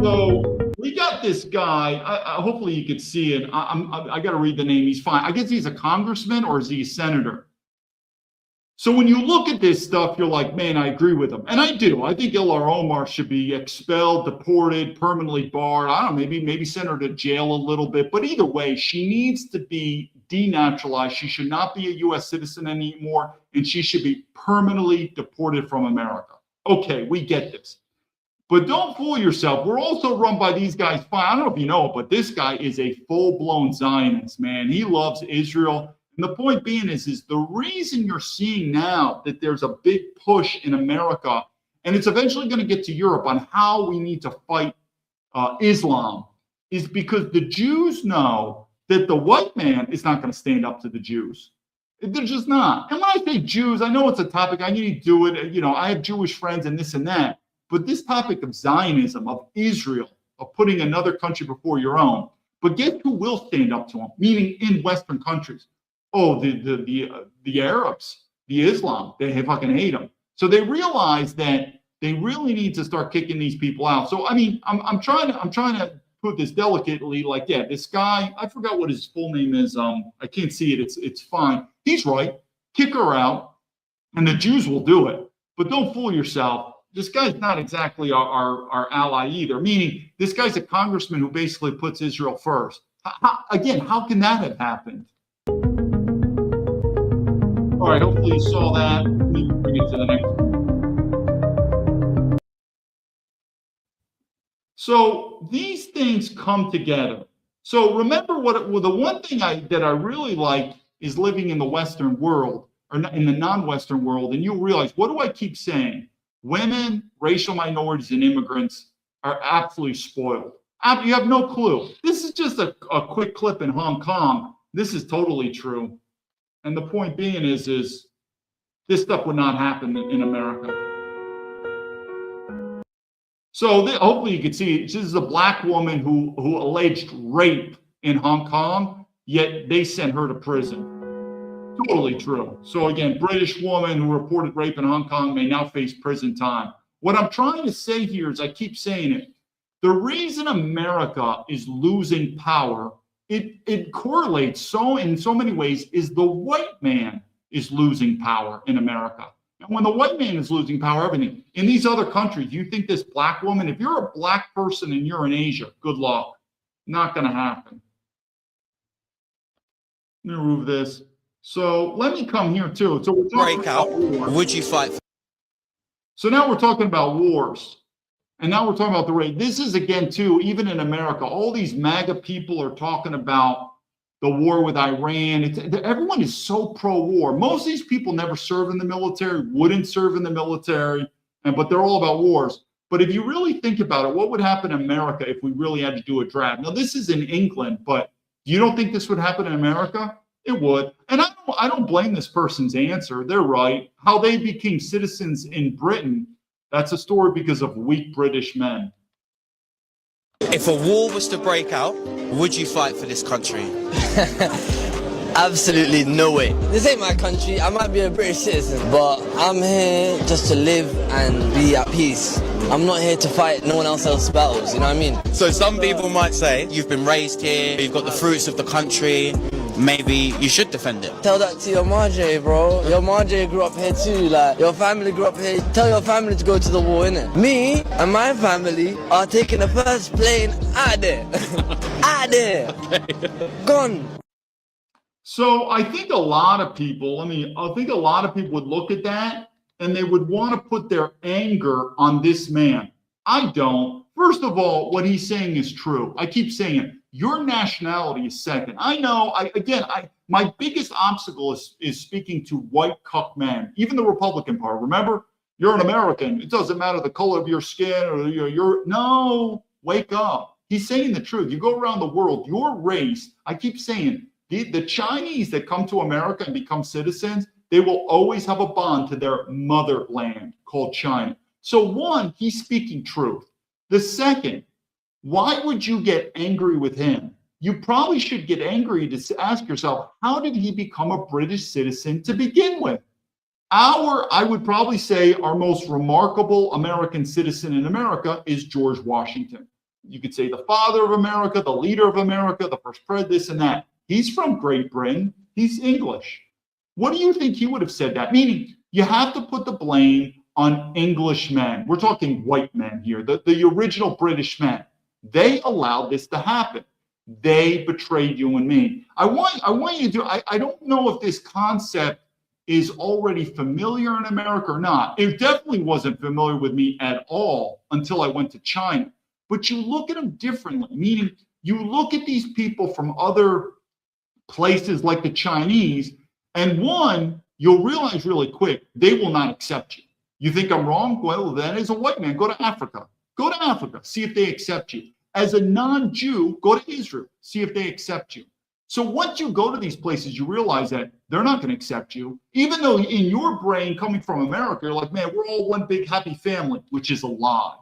So we got this guy. Hopefully you could see it. I got to read the name. He's fine. I guess he's a congressman, or is he a senator? So when you look at this stuff, you're like, man, I agree with him. And I do. I think Ilhar Omar should be expelled, deported, permanently barred. I don't know, maybe send her to jail a little bit. But either way, she needs to be denaturalized. She should not be a U.S. citizen anymore, and she should be permanently deported from America. Okay, we get this. But don't fool yourself. We're also run by these guys. I don't know if you know, but this guy is a full-blown Zionist, man. He loves Israel. And the point being is the reason you're seeing now that there's a big push in America, and it's eventually going to get to Europe on how we need to fight Islam, is because the Jews know that the white man is not going to stand up to the Jews. They're just not. And when I say Jews, I know it's a topic. I need to do it. You know, I have Jewish friends and this and that. But this topic of Zionism, of Israel, of putting another country before your own, but guess who will stand up to them? Meaning in Western countries. Oh, the Arabs, the Islam, they fucking hate them. So they realize that they really need to start kicking these people out. So I mean, I'm trying to put this delicately. Like, yeah, this guy, I forgot what his full name is. I can't see it. It's fine. He's right. Kick her out, and the Jews will do it. But don't fool yourself. This guy's not exactly our ally either. Meaning, this guy's a congressman who basically puts Israel first. How can that have happened? All right, hopefully you saw that. Let me bring it to the next one. So these things come together. So remember the one thing that I really like is living in the Western world, or in the non-Western world, and you'll realize, what do I keep saying? Women, racial minorities, and immigrants are absolutely spoiled. You have no clue. This is just a quick clip in Hong Kong. This is totally true. And the point being is this stuff would not happen in America. So hopefully you can see, this is a black woman who alleged rape in Hong Kong, yet they sent her to prison. Totally true. So again, British woman who reported rape in Hong Kong may now face prison time. What I'm trying to say here is, I keep saying it, the reason America is losing power, it correlates in so many ways, is the white man is losing power in America. And when the white man is losing power, everything. In these other countries, you think this black woman, if you're a black person and you're in Asia, good luck. Not going to happen. Let me remove this. So let me come here too. So we're talking about war. Would you fight? So now we're talking about wars. And now we're talking about the rape. This is, again, too, even in America, all these MAGA people are talking about the war with Iran. Everyone is so pro-war. Most of these people never served in the military, wouldn't serve in the military, but they're all about wars. But if you really think about it, what would happen in America if we really had to do a draft? Now, this is in England, but you don't think this would happen in America? It would. And I don't blame this person's answer. They're right. How they became citizens in Britain, that's a story because of weak British men. If a war was to break out, would you fight for this country? Absolutely no way. This ain't my country. I might be a British citizen, but I'm here just to live and be at peace. I'm not here to fight no one else's battles, you know what I mean? So some people might say, you've been raised here, you've got the fruits of the country, maybe you should defend it. Tell that to your Marjay, bro. Your Marjay grew up here too, like, your family grew up here. Tell your family to go to the war, innit? Me and my family are taking the first plane out there. Out there. Gone. So I think a lot of people, would look at that and they would want to put their anger on this man. I don't. First of all, what he's saying is true. I keep saying it. Your nationality is second. I know. My biggest obstacle is speaking to white cuck men, even the Republican Party. Remember, you're an American. It doesn't matter the color of your skin or no. Wake up. He's saying the truth. You go around the world, your race. I keep saying the Chinese that come to America and become citizens, they will always have a bond to their motherland called China. So one, he's speaking truth. The second, why would you get angry with him? You probably should get angry to ask yourself, how did he become a British citizen to begin with? I would probably say our most remarkable American citizen in America is George Washington. You could say the father of America, the leader of America, the first president, this and that. He's from Great Britain. He's English. What do you think he would have said that? Meaning, you have to put the blame on English men. We're talking white men here, the original British men. They allowed this to happen. They betrayed you and me. I want you to, I don't know if this concept is already familiar in America or not. It definitely wasn't familiar with me at all until I went to China. But you look at them differently, meaning you look at these people from other places like the Chinese, and one, you'll realize really quick, they will not accept you. You think I'm wrong? Well, then as a white man, go to Africa. Go to Africa, see if they accept you. As a non-Jew, go to Israel, see if they accept you. So once you go to these places, you realize that they're not going to accept you, even though in your brain, coming from America, you're like, man, we're all one big happy family, which is a lie.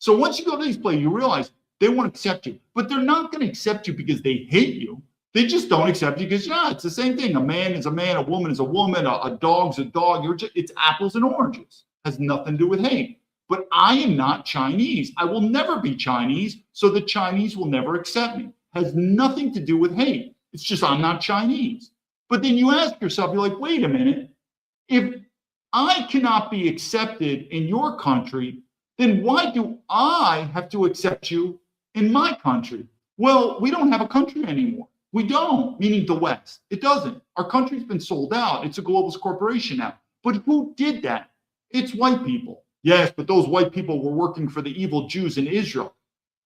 So once you go to these places, you realize they won't accept you, but they're not going to accept you because they hate you. They just don't accept you because, yeah, it's the same thing. A man is a man, a woman is a woman, a dog's a dog. It's apples and oranges. Has nothing to do with hate. But I am not Chinese. I will never be Chinese, so the Chinese will never accept me. Has nothing to do with hate. It's just I'm not Chinese. But then you ask yourself, you're like, wait a minute. If I cannot be accepted in your country, then why do I have to accept you in my country? Well, we don't have a country anymore. We don't, meaning the West. It doesn't. Our country's been sold out. It's a globalist corporation now. But who did that? It's white people. Yes, but those white people were working for the evil Jews in Israel.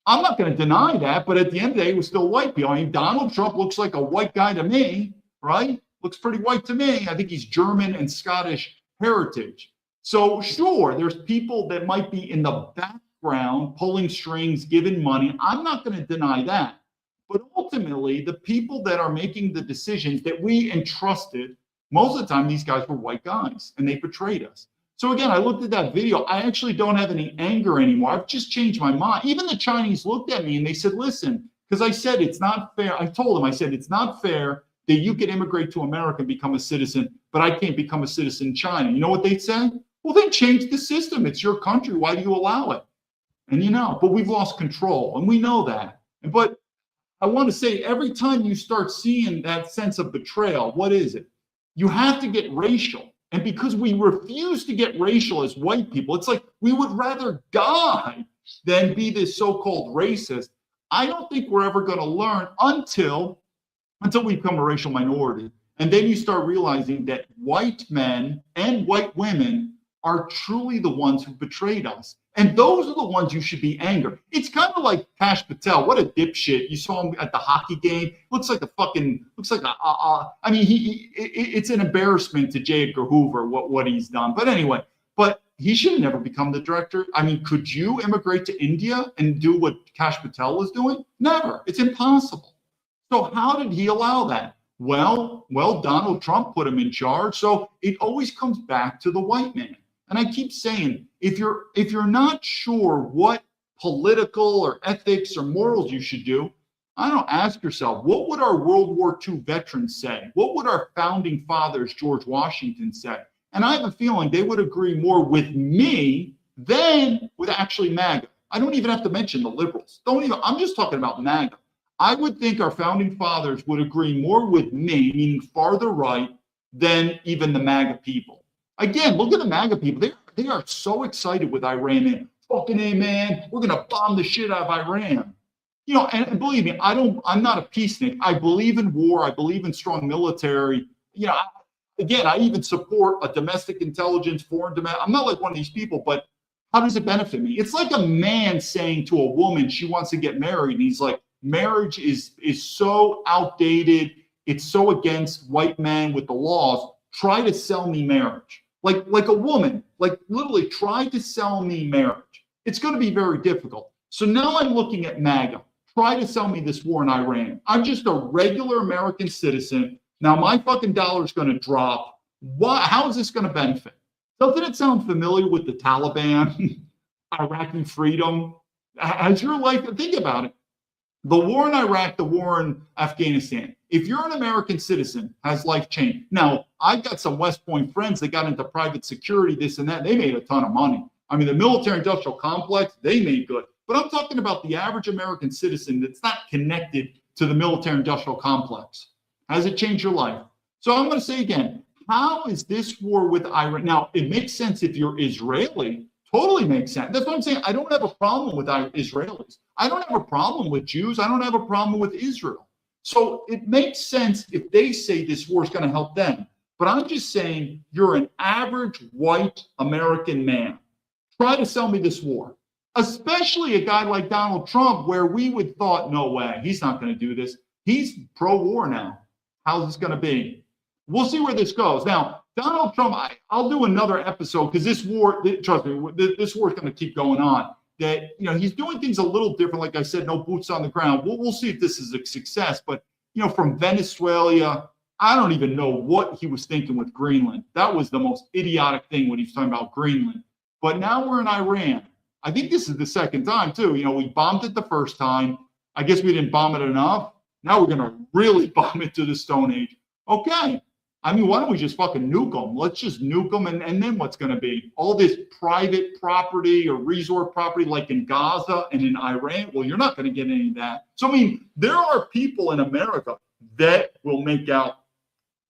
I'm not going to deny that, but at the end of the day, it was still white people. I mean, Donald Trump looks like a white guy to me, right? Looks pretty white to me. I think he's German and Scottish heritage. So sure, there's people that might be in the background, pulling strings, giving money. I'm not going to deny that. But ultimately, the people that are making the decisions that we entrusted, most of the time, these guys were white guys, and they betrayed us. So again, I looked at that video. I actually don't have any anger anymore. I've just changed my mind. Even the Chinese looked at me and they said, listen, because I said it's not fair. I told them, I said, it's not fair that you can immigrate to America and become a citizen, but I can't become a citizen in China. You know what they'd say? Well, then change the system. It's your country. Why do you allow it? And but we've lost control, and we know that. But I want to say, every time you start seeing that sense of betrayal, what is it? You have to get racial. And because we refuse to get racial as white people, it's like we would rather die than be this so-called racist. I don't think we're ever going to learn until we become a racial minority. And then you start realizing that white men and white women are truly the ones who betrayed us. And those are the ones you should be angry. It's kind of like Kash Patel. What a dipshit. You saw him at the hockey game. It's an embarrassment to J. Edgar Hoover, what he's done. But anyway, he should have never become the director. I mean, could you immigrate to India and do what Kash Patel was doing? Never. It's impossible. So how did he allow that? Well, Donald Trump put him in charge. So it always comes back to the white man. And I keep saying, if you're not sure what political or ethics or morals you should do, I don't ask yourself, what would our World War II veterans say? What would our founding fathers, George Washington, say? And I have a feeling they would agree more with me than with actually MAGA. I don't even have to mention the liberals. I'm just talking about MAGA. I would think our founding fathers would agree more with me, meaning farther right, than even the MAGA people. Again, look at the MAGA people. They are so excited with Iran. Man. Fucking A, man. We're going to bomb the shit out of Iran. And believe me, I'm not a peacenik. I believe in war. I believe in strong military. I even support a domestic intelligence, foreign domestic. I'm not like one of these people, but how does it benefit me? It's like a man saying to a woman she wants to get married, and he's like, marriage is so outdated. It's so against white men with the laws. Try to sell me marriage. Like a woman, literally try to sell me marriage. It's going to be very difficult. So now I'm looking at MAGA. Try to sell me this war in Iran. I'm just a regular American citizen. Now my fucking dollar is going to drop. How is this going to benefit? Doesn't it sound familiar with the Taliban, Iraqi freedom? Has your life, think about it. The war in Iraq, the war in Afghanistan. If you're an American citizen, has life changed? Now, I've got some West Point friends that got into private security, this and that. They made a ton of money. I mean, the military-industrial complex, they made good. But I'm talking about the average American citizen that's not connected to the military-industrial complex. Has it changed your life? So I'm going to say again, how is this war with Iran? Now, it makes sense if you're Israeli, totally makes sense. That's what I'm saying. I don't have a problem with Israelis. I don't have a problem with Jews. I don't have a problem with Israel. So it makes sense if they say this war is going to help them. But I'm just saying, you're an average white American man. Try to sell me this war, especially a guy like Donald Trump, where we would thought, no way, he's not going to do this. He's pro-war now. How's this going to be? We'll see where this goes. Now, Donald Trump, I'll do another episode because this war, trust me, this war is going to keep going on. That, you know, he's doing things a little different. Like I said, no boots on the ground. We'll see if this is a success. But, you know, from Venezuela, I don't even know what he was thinking with Greenland. That was the most idiotic thing when he was talking about Greenland. But now we're in Iran. I think this is the second time, too. You know, we bombed it the first time. I guess we didn't bomb it enough. Now we're going to really bomb it to the Stone Age. Okay. I mean, why don't we just fucking nuke them? Let's just nuke them, and then what's going to be? All this private property or resort property like in Gaza and in Iran? Well, you're not going to get any of that. So, I mean, there are people in America that will make out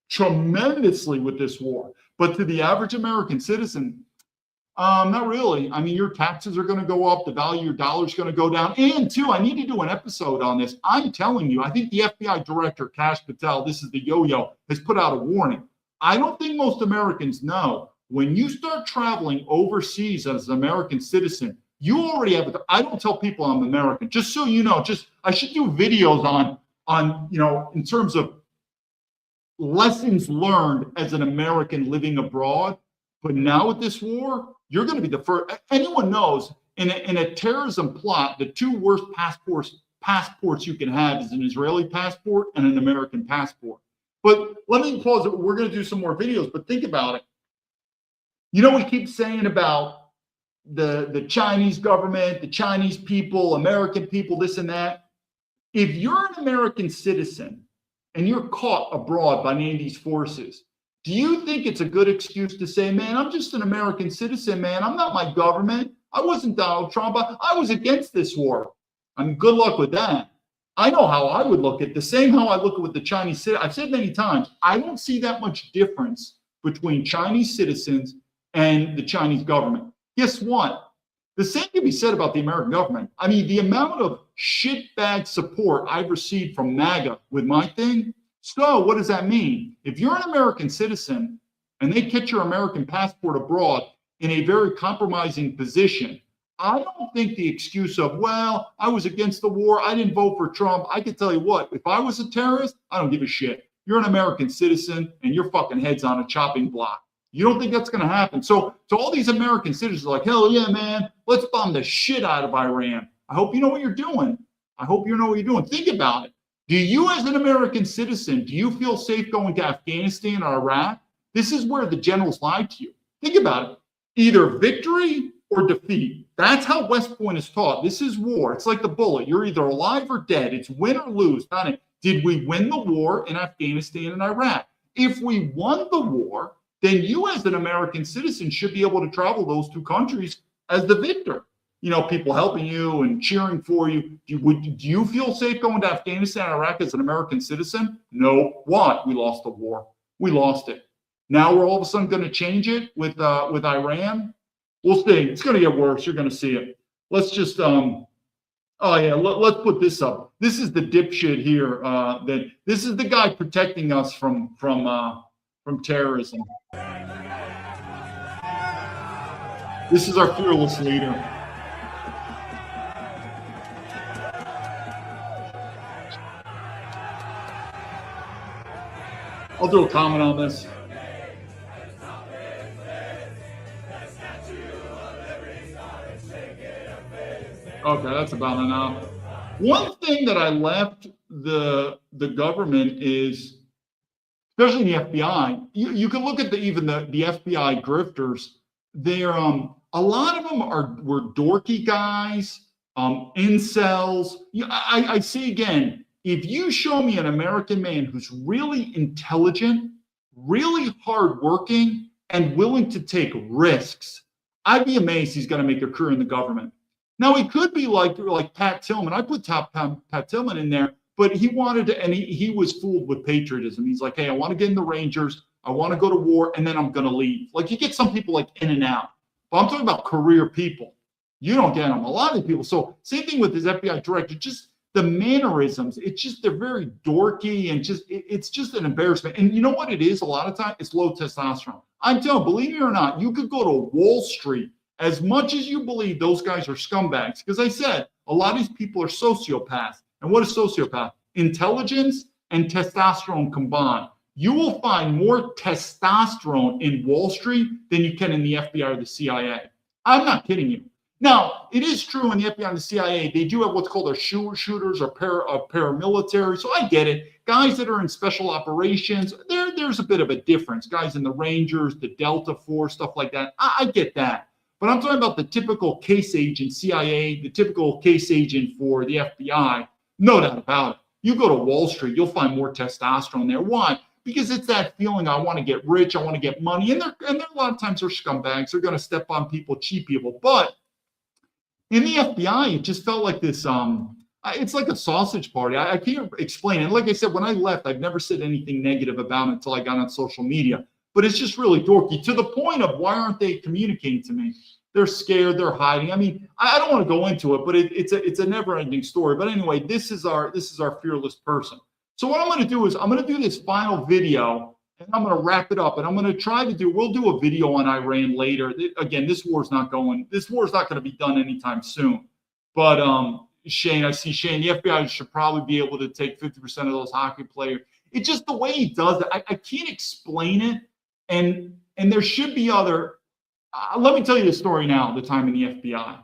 tremendously with this war. But to the average American citizen, not really. I mean, your taxes are going to go up. The value of your dollar is going to go down. And two, I need to do an episode on this. I'm telling you, I think the FBI director, Kash Patel, this is the yo-yo, has put out a warning. I don't think most Americans know when you start traveling overseas as an American citizen, you already have, I don't tell people I'm American, just so you know, I should do videos on, you know, in terms of lessons learned as an American living abroad. But now with this war, you're going to be the first. Anyone knows in a terrorism plot, the two worst passports you can have is an Israeli passport and an American passport. But let me pause it. We're going to do some more videos, but think about it. You know, we keep saying about the Chinese government, the Chinese people, American people, this and that. If you're an American citizen and you're caught abroad by any of these forces, do you think it's a good excuse to say, man, I'm just an American citizen, man. I'm not my government. I wasn't Donald Trump. I was against this war. I mean, good luck with that. I know how I would look at the same how I look at with the Chinese citizens. I've said many times, I don't see that much difference between Chinese citizens and the Chinese government. Guess what? The same can be said about the American government. I mean, the amount of shitbag support I've received from MAGA with my thing. So what does that mean? If you're an American citizen and they get your American passport abroad in a very compromising position, I don't think the excuse of, well, I was against the war, I didn't vote for Trump. I can tell you what, if I was a terrorist, I don't give a shit. You're an American citizen and your fucking head's on a chopping block. You don't think that's going to happen? So all these American citizens are like, hell yeah, man, let's bomb the shit out of Iran. I hope you know what you're doing. I hope you know what you're doing. Think about it. Do you, as an American citizen, do you feel safe going to Afghanistan or Iraq? This is where the generals lied to you. Think about it. Either victory or defeat. That's how West Point is taught. This is war. It's like the bullet. You're either alive or dead. It's win or lose. Not it. Did we win the war in Afghanistan and Iraq? If we won the war, then you, as an American citizen, should be able to travel those two countries as the victor. You know, people helping you and cheering for you. Do you feel safe going to Afghanistan and Iraq as an American citizen? No. Why? We lost the war. We lost it. Now we're all of a sudden going to change it with Iran. We'll see. It's going to get worse. You're going to see it. Let's just let's put this up. This is the dipshit here. This is the guy protecting us from terrorism. This is our fearless leader. I'll do a comment on this. Okay, that's about enough. One thing that I left the government is, especially the FBI, you can look at even the FBI grifters. They're a lot of them were dorky guys, incels. I say again, if you show me an American man who's really intelligent, really hardworking, and willing to take risks, I'd be amazed he's going to make a career in the government. Now, he could be like Pat Tillman. I put Pat Tillman in there, but he wanted to, and he was fooled with patriotism. He's like, hey, I want to get in the Rangers. I want to go to war, and then I'm going to leave. Like you get some people like in and out, but I'm talking about career people. You don't get them. A lot of people. So same thing with this FBI director, just the mannerisms. It's just, they're very dorky and just, it's just an embarrassment. And you know what it is? A lot of time it's low testosterone. I'm telling you, believe me or not, you could go to Wall Street as much as you believe those guys are scumbags. Because I said, a lot of these people are sociopaths. And what is sociopath? Intelligence and testosterone combined. You will find more testosterone in Wall Street than you can in the FBI or the CIA. I'm not kidding you. Now, it is true in the FBI and the CIA, they do have what's called their shooters or paramilitary. So I get it. Guys that are in special operations, there's a bit of a difference. Guys in the Rangers, the Delta Force, stuff like that. I get that. But I'm talking about the typical case agent CIA, the typical case agent for the FBI. No doubt about it. You go to Wall Street, you'll find more testosterone there. Why? Because it's that feeling, I want to get rich, I want to get money. And they're a lot of times they're scumbags. They're going to step on people, cheat people. But in the FBI, it just felt like this, it's like a sausage party. I can't explain it. Like I said, when I left, I've never said anything negative about it until I got on social media. But it's just really dorky to the point of why aren't they communicating to me? They're scared, they're hiding. I mean, I don't want to go into it, but it's a never-ending story. But anyway, this is our fearless person. So what I'm going to do is I'm going to do this final video, and I'm going to wrap it up. And I'm going to try to we'll do a video on Iran later. Again, this war's not going to be done anytime soon. But Shane, I see Shane, the FBI should probably be able to take 50% of those hockey players. It's just the way he does it. I can't explain it. And there should be other. Let me tell you the story now, the time in the FBI.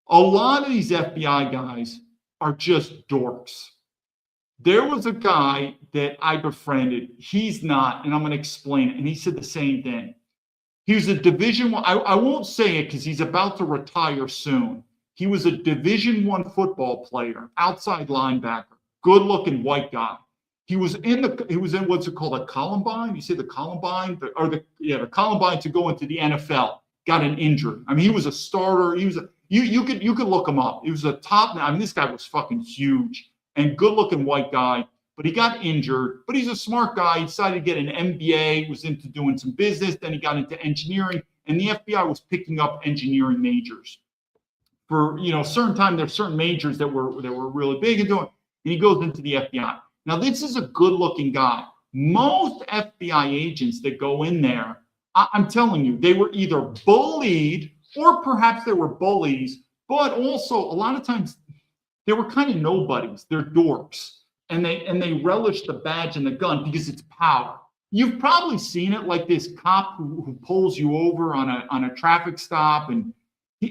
A lot of these FBI guys are just dorks. There was a guy that I befriended. He's not, and I'm going to explain it. And he said the same thing. He was a Division I. I won't say it because he's about to retire soon. He was a Division I football player, outside linebacker, good-looking white guy. He was in what's it called, a Columbine? You say the Columbine, the Columbine to go into the NFL. Got an injury. I mean, he was a starter. He was you could look him up. He was a top. I mean, this guy was fucking huge and good-looking white guy. But he got injured. But he's a smart guy. He decided to get an MBA. Was into doing some business. Then he got into engineering, and the FBI was picking up engineering majors. For certain time, there's certain majors that were really big and doing. And he goes into the FBI. Now, this is a good-looking guy. Most FBI agents that go in there, I'm telling you, they were either bullied or perhaps they were bullies, but also a lot of times they were kind of nobodies. They're dorks, and they relish the badge and the gun because it's power. You've probably seen it, like this cop who pulls you over on a traffic stop, and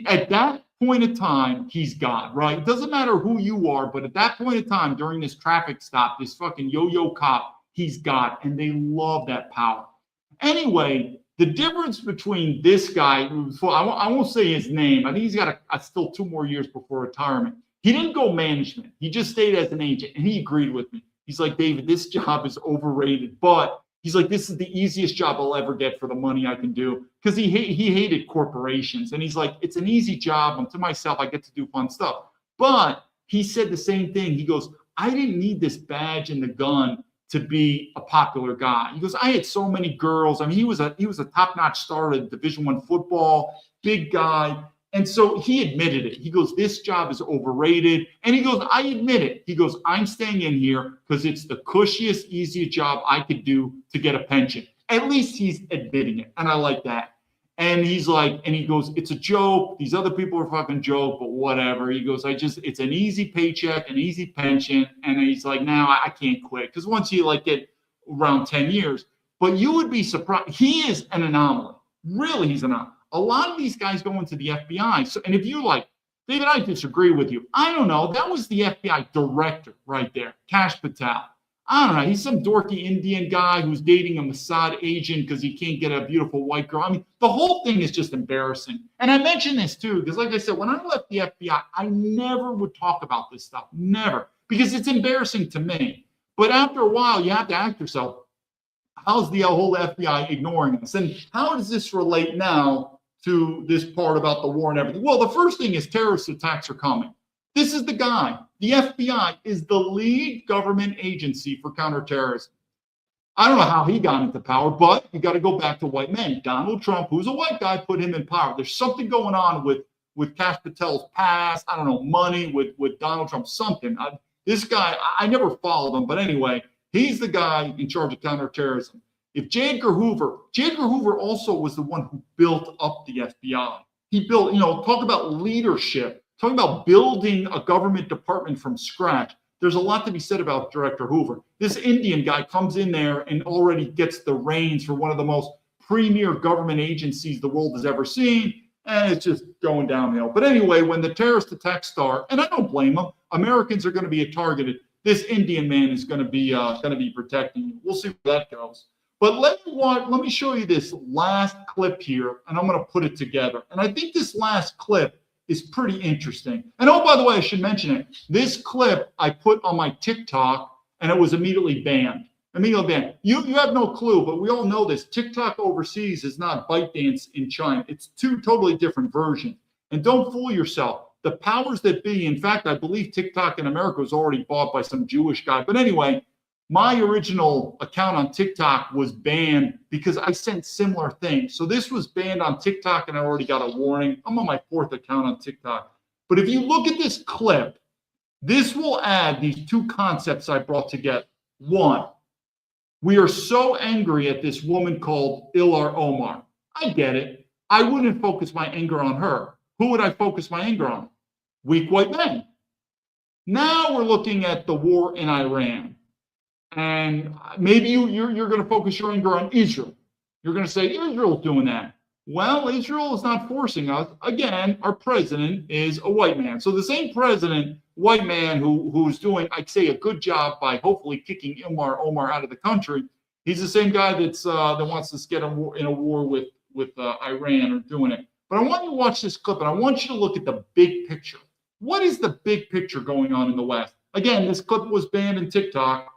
at that point of time, he's God, right? It doesn't matter who you are, but at that point of time, during this traffic stop, this fucking yo-yo cop, he's God, and they love that power. Anyway, the difference between this guy, I won't say his name. I think he's got still 2 more years before retirement. He didn't go management. He just stayed as an agent, and he agreed with me. He's like, David, this job is overrated, but he's like, this is the easiest job I'll ever get for the money I can do. Because he hated corporations. And he's like, it's an easy job. I'm to myself. I get to do fun stuff. But he said the same thing. He goes, I didn't need this badge and the gun to be a popular guy. He goes, I had so many girls. I mean, he was a top-notch star in Division I football, big guy. And so he admitted it. He goes, this job is overrated. And he goes, I admit it. He goes, I'm staying in here because it's the cushiest, easiest job I could do to get a pension. At least he's admitting it. And I like that. And he's like, and he goes, it's a joke. These other people are fucking joke, but whatever. He goes, it's an easy paycheck, an easy pension. And he's like, now I can't quit. Because once you get around 10 years, but you would be surprised. He is an anomaly. Really, he's an anomaly. A lot of these guys go into the FBI. So, and if you David, I disagree with you. I don't know. That was the FBI director right there, Kash Patel. I don't know. He's some dorky Indian guy who's dating a Mossad agent because he can't get a beautiful white girl. I mean, the whole thing is just embarrassing. And I mentioned this too, because like I said, when I left the FBI, I never would talk about this stuff. Never. Because it's embarrassing to me. But after a while, you have to ask yourself, how's the whole FBI ignoring us? And how does this relate now to this part about the war and everything? Well, the first thing is terrorist attacks are coming. This is the guy. The FBI is the lead government agency for counterterrorism. I don't know how he got into power, but you got to go back to white men. Donald Trump, who's a white guy, put him in power. There's something going on with Kash Patel's past. I don't know, money with Donald Trump, something. This guy, I never followed him, but anyway, he's the guy in charge of counterterrorism. If J. Edgar Hoover also was the one who built up the FBI. He built, talk about leadership, talk about building a government department from scratch. There's a lot to be said about Director Hoover. This Indian guy comes in there and already gets the reins for one of the most premier government agencies the world has ever seen, and it's just going downhill. But anyway, when the terrorist attacks start, and I don't blame them, Americans are going to be targeted. This Indian man is going to be protecting you. We'll see where that goes. But let me show you this last clip here, and I'm going to put it together. And I think this last clip is pretty interesting. And oh, by the way, I should mention it. This clip I put on my TikTok, and it was immediately banned. You have no clue, but we all know this. TikTok overseas is not ByteDance in China. It's two totally different versions. And don't fool yourself. The powers that be, in fact, I believe TikTok in America was already bought by some Jewish guy. But anyway, my original account on TikTok was banned because I sent similar things. So this was banned on TikTok, and I already got a warning. I'm on my 4th account on TikTok. But if you look at this clip, this will add these two concepts I brought together. One, we are so angry at this woman called Ilhar Omar. I get it. I wouldn't focus my anger on her. Who would I focus my anger on? Weak white men. Now we're looking at the war in Iran. And maybe you're going to focus your anger on Israel. You're going to say Israel's doing that. Well, Israel is not forcing us. Again, our president is a white man. So the same president, white man, who's doing, I'd say, a good job by hopefully kicking Ilhar Omar out of the country. He's the same guy that wants us to get in a war with Iran or doing it. But I want you to watch this clip, and I want you to look at the big picture. What is the big picture going on in the West? Again, this clip was banned in TikTok.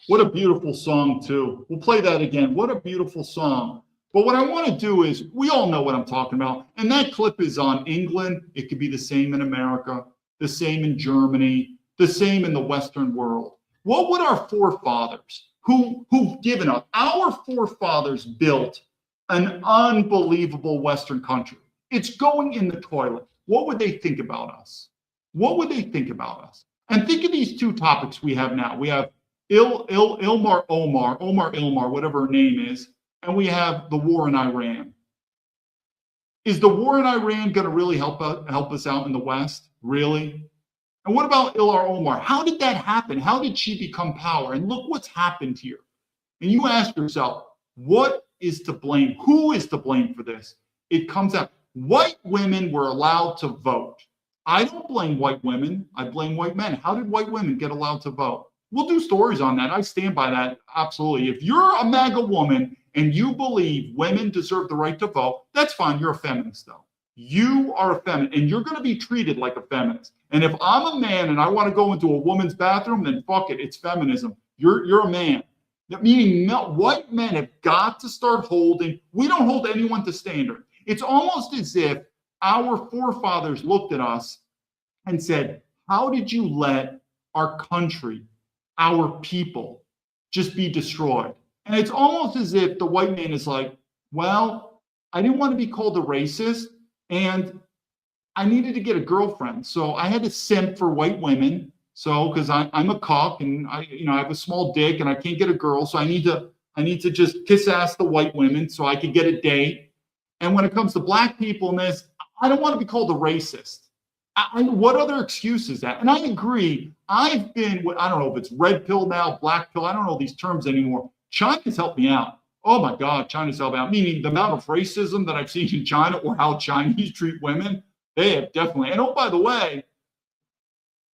What a beautiful song, too. We'll play that again. What a beautiful song. But what I want to do is, we all know what I'm talking about. And that clip is on England. It could be the same in America, the same in Germany, the same in the Western world. What would our forefathers, who've given up, our forefathers built an unbelievable Western country. It's going in the toilet. What would they think about us? What would they think about us? And think of these two topics we have now. We have Ilhar Omar, whatever her name is, and we have the war in Iran. Is the war in Iran going to really help us out in the West? Really? And what about Ilhar Omar? How did that happen? How did she become power? And look what's happened here. And you ask yourself, what is to blame? Who is to blame for this? It comes out. White women were allowed to vote. I don't blame white women. I blame white men. How did white women get allowed to vote? We'll do stories on that. I stand by that. Absolutely. If you're a MAGA woman and you believe women deserve the right to vote, that's fine. You're a feminist, though. You are a feminist, and you're going to be treated like a feminist. And if I'm a man and I want to go into a woman's bathroom, then fuck it. It's feminism. You're a man. Meaning white men have got to start holding. We don't hold anyone to standard. It's almost as if our forefathers looked at us and said, how did you let our country, our people, just be destroyed? And it's almost as if the white man is like, well, I didn't want to be called a racist, and I needed to get a girlfriend. So I had to simp for white women. So because I'm a cuck and I have a small dick and I can't get a girl. So I need to just kiss ass the white women so I can get a date. And when it comes to black people in this, I don't want to be called a racist. What other excuse is that? And I agree. I've been, I don't know if it's red pill now, black pill. I don't know these terms anymore. China's helped me out. Oh my God, China's helped out. Meaning the amount of racism that I've seen in China or how Chinese treat women, they have definitely. And oh, by the way,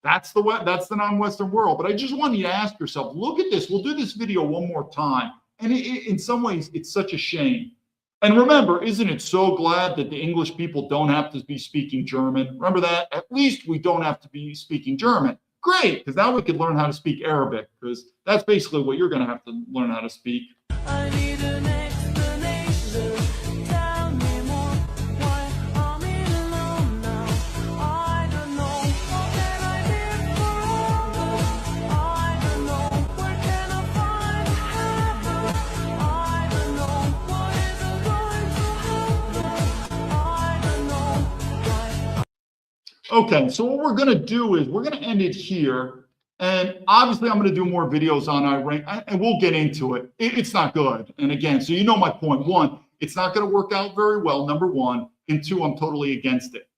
that's the non-Western world. But I just want you to ask yourself, look at this. We'll do this video one more time. And in some ways, it's such a shame. And remember, isn't it so glad that the English people don't have to be speaking German? Remember that? At least we don't have to be speaking German. Great, because now we could learn how to speak Arabic, because that's basically what you're going to have to learn how to speak. I need an explanation. Tell me more. Why am I alone now? I don't know. How can I live forever? I don't know. Where can I find heaven? I don't know. What is going to happen? I don't know. Okay, so what we're going to do is we're going to end it here. And obviously, I'm going to do more videos on Iran, and we'll get into it. It's not good. And again, so you know my point. One, it's not going to work out very well, number one. And two, I'm totally against it.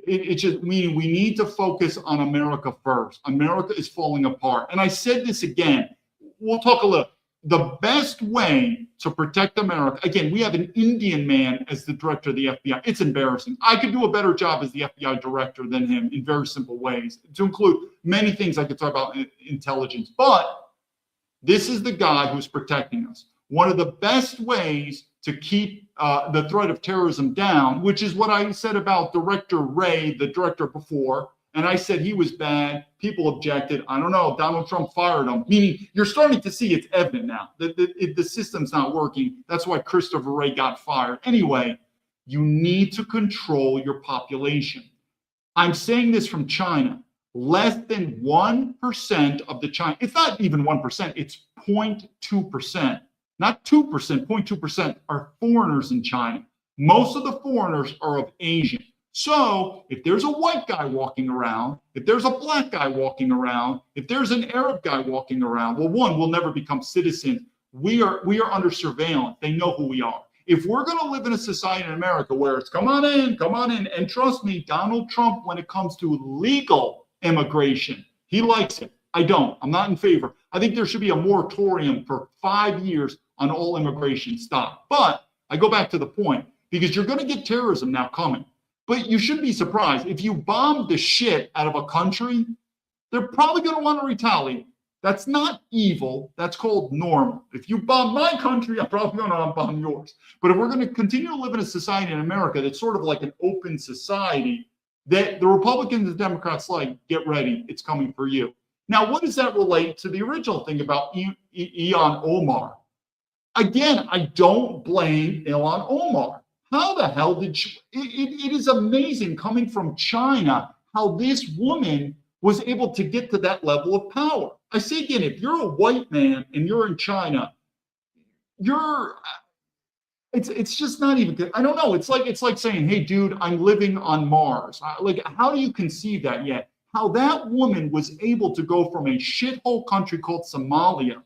It's just we need to focus on America first. America is falling apart. And I said this again. We'll talk a little. The best way to protect America, again, we have an Indian man as the director of the FBI. It's embarrassing. I could do a better job as the FBI director than him in very simple ways, to include many things I could talk about intelligence. But this is the guy who's protecting us. One of the best ways to keep the threat of terrorism down, which is what I said about Director Wray, the director before, and I said he was bad. People objected. I don't know. Donald Trump fired him. Meaning you're starting to see it's evident now that the system's not working. That's why Christopher Wray got fired. Anyway, you need to control your population. I'm saying this from China. Less than 1% of the China, it's not even 1%, it's 0.2%. Not 2%, 0.2% are foreigners in China. Most of the foreigners are of Asian. So if there's a white guy walking around, if there's a black guy walking around, if there's an Arab guy walking around, well, one, we'll never become citizens. We are under surveillance. They know who we are. If we're going to live in a society in America where it's come on in, and trust me, Donald Trump, when it comes to legal immigration, he likes it. I don't. I'm not in favor. I think there should be a moratorium for 5 years on all immigration stop. But I go back to the point, because you're going to get terrorism now coming. But you shouldn't be surprised. If you bomb the shit out of a country, they're probably going to want to retaliate. That's not evil. That's called normal. If you bomb my country, I'm probably going to bomb yours. But if we're going to continue to live in a society in America that's sort of like an open society, that the Republicans and Democrats like, get ready, it's coming for you. Now, what does that relate to the original thing about Ilhan Omar? Again, I don't blame Ilhan Omar. How the hell did she? It is amazing coming from China how this woman was able to get to that level of power. I say again, if you're a white man and you're in China, it's just not even good. I don't know. It's like saying, hey, dude, I'm living on Mars. Like, how do you conceive that yet? How that woman was able to go from a shithole country called Somalia,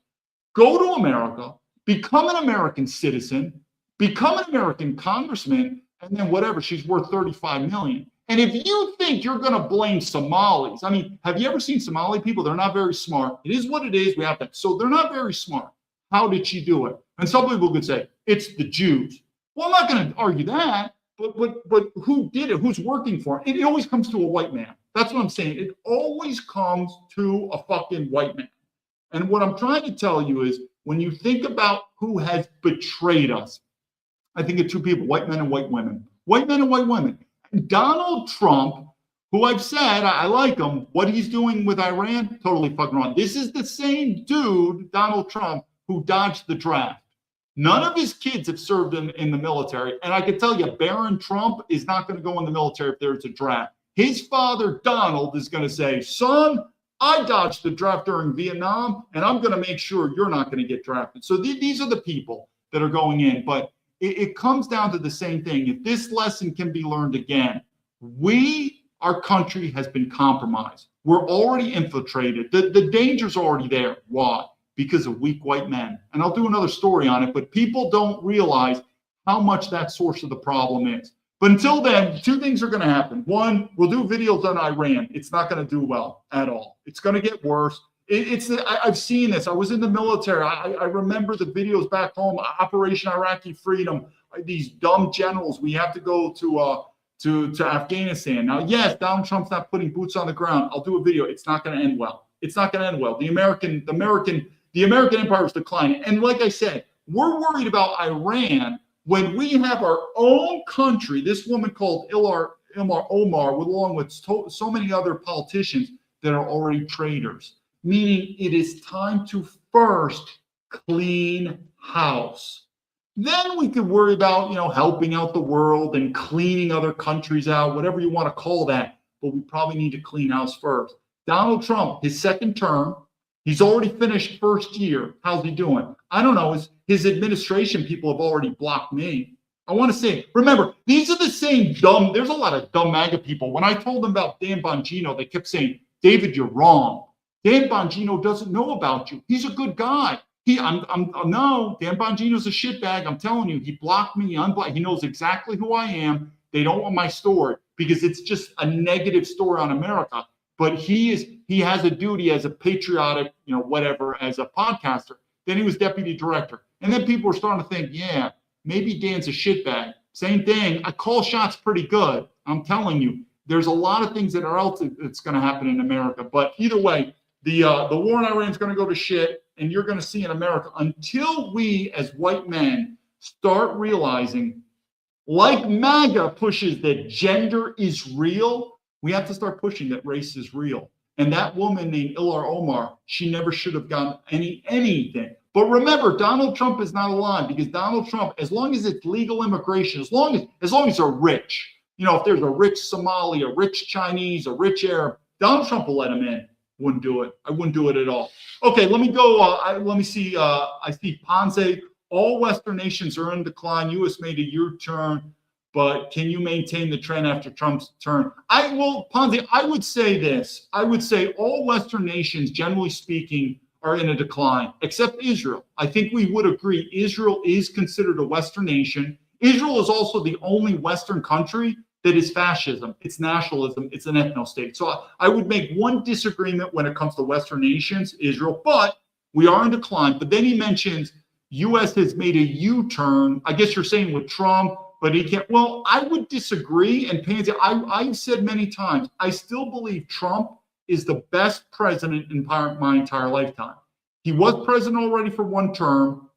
go to America, become an American citizen, become an American congressman, and then whatever, she's worth $35 million. And if you think you're going to blame Somalis, I mean, have you ever seen Somali people? They're not very smart. It is what it is. We have to. So they're not very smart. How did she do it? And some people could say it's the Jews. Well, I'm not going to argue that. But who did it? Who's working for it? It always comes to a white man. That's what I'm saying. It always comes to a fucking white man. And what I'm trying to tell you is, when you think about who has betrayed us, I think of two people, white men and white women. White men and white women. And Donald Trump, who I've said, I like him, what he's doing with Iran, totally fucking wrong. This is the same dude, Donald Trump, who dodged the draft. None of his kids have served in the military. And I can tell you, Barron Trump is not going to go in the military if there's a draft. His father, Donald, is going to say, son, I dodged the draft during Vietnam, and I'm going to make sure you're not going to get drafted. So these are the people that are going in. But it comes down to the same thing. If this lesson can be learned again, our country has been compromised. We're already infiltrated. The danger's already there. Why? Because of weak white men. And I'll do another story on it, but people don't realize how much that source of the problem is. But until then, two things are going to happen. One, we'll do videos on Iran. It's not going to do well at all. It's going to get worse. I've seen this. I was in the military. I remember the videos back home, Operation Iraqi Freedom, these dumb generals. We have to go to Afghanistan. Now, yes, Donald Trump's not putting boots on the ground. I'll do a video. It's not going to end well. It's not going to end well. The American empire is declining. And like I said, we're worried about Iran when we have our own country, this woman called Ilhar Omar, along with so many other politicians that are already traitors, meaning it is time to first clean house. Then we could worry about, helping out the world and cleaning other countries out, whatever you want to call that. But we probably need to clean house first. Donald Trump, his second term, he's already finished first year. How's he doing? I don't know. His administration people have already blocked me. I want to say, remember, these are the same dumb, there's a lot of dumb MAGA people. When I told them about Dan Bongino, they kept saying, David, you're wrong. Dan Bongino doesn't know about you. He's a good guy. No, Dan Bongino's a shitbag. I'm telling you, he blocked me, unblocked. He knows exactly who I am. They don't want my story because it's just a negative story on America. But he has a duty as a patriotic, whatever, as a podcaster. Then he was deputy director. And then people were starting to think, yeah, maybe Dan's a shitbag. Same thing. I call shots pretty good. I'm telling you, there's a lot of things that are else that's going to happen in America. But either way, the war in Iran is going to go to shit. And you're going to see in America, until we as white men start realizing, like MAGA pushes that gender is real, we have to start pushing that race is real. And that woman named Ilhar Omar, she never should have gotten anything. But remember, Donald Trump is not alive because Donald Trump, as long as it's legal immigration, as long as they're rich, if there's a rich Somali, a rich Chinese, a rich Arab, Donald Trump will let him in. Wouldn't do it. I wouldn't do it at all. Okay, let me go. Let me see. I see Ponce. All Western nations are in decline. U.S. made a U-turn, but can you maintain the trend after Trump's turn? Ponce, I would say this. I would say all Western nations, generally speaking, are in a decline, except Israel. I think we would agree Israel is considered a Western nation. Israel is also the only Western country that is fascism, it's nationalism, it's an ethno-state. So I would make one disagreement when it comes to Western nations, Israel, but we are in decline. But then he mentions U.S. has made a U-turn. I guess you're saying with Trump, but he can't. Well, I would disagree. And Pansy, I've said many times, I still believe Trump is the best president in my entire lifetime. He was president already for one term.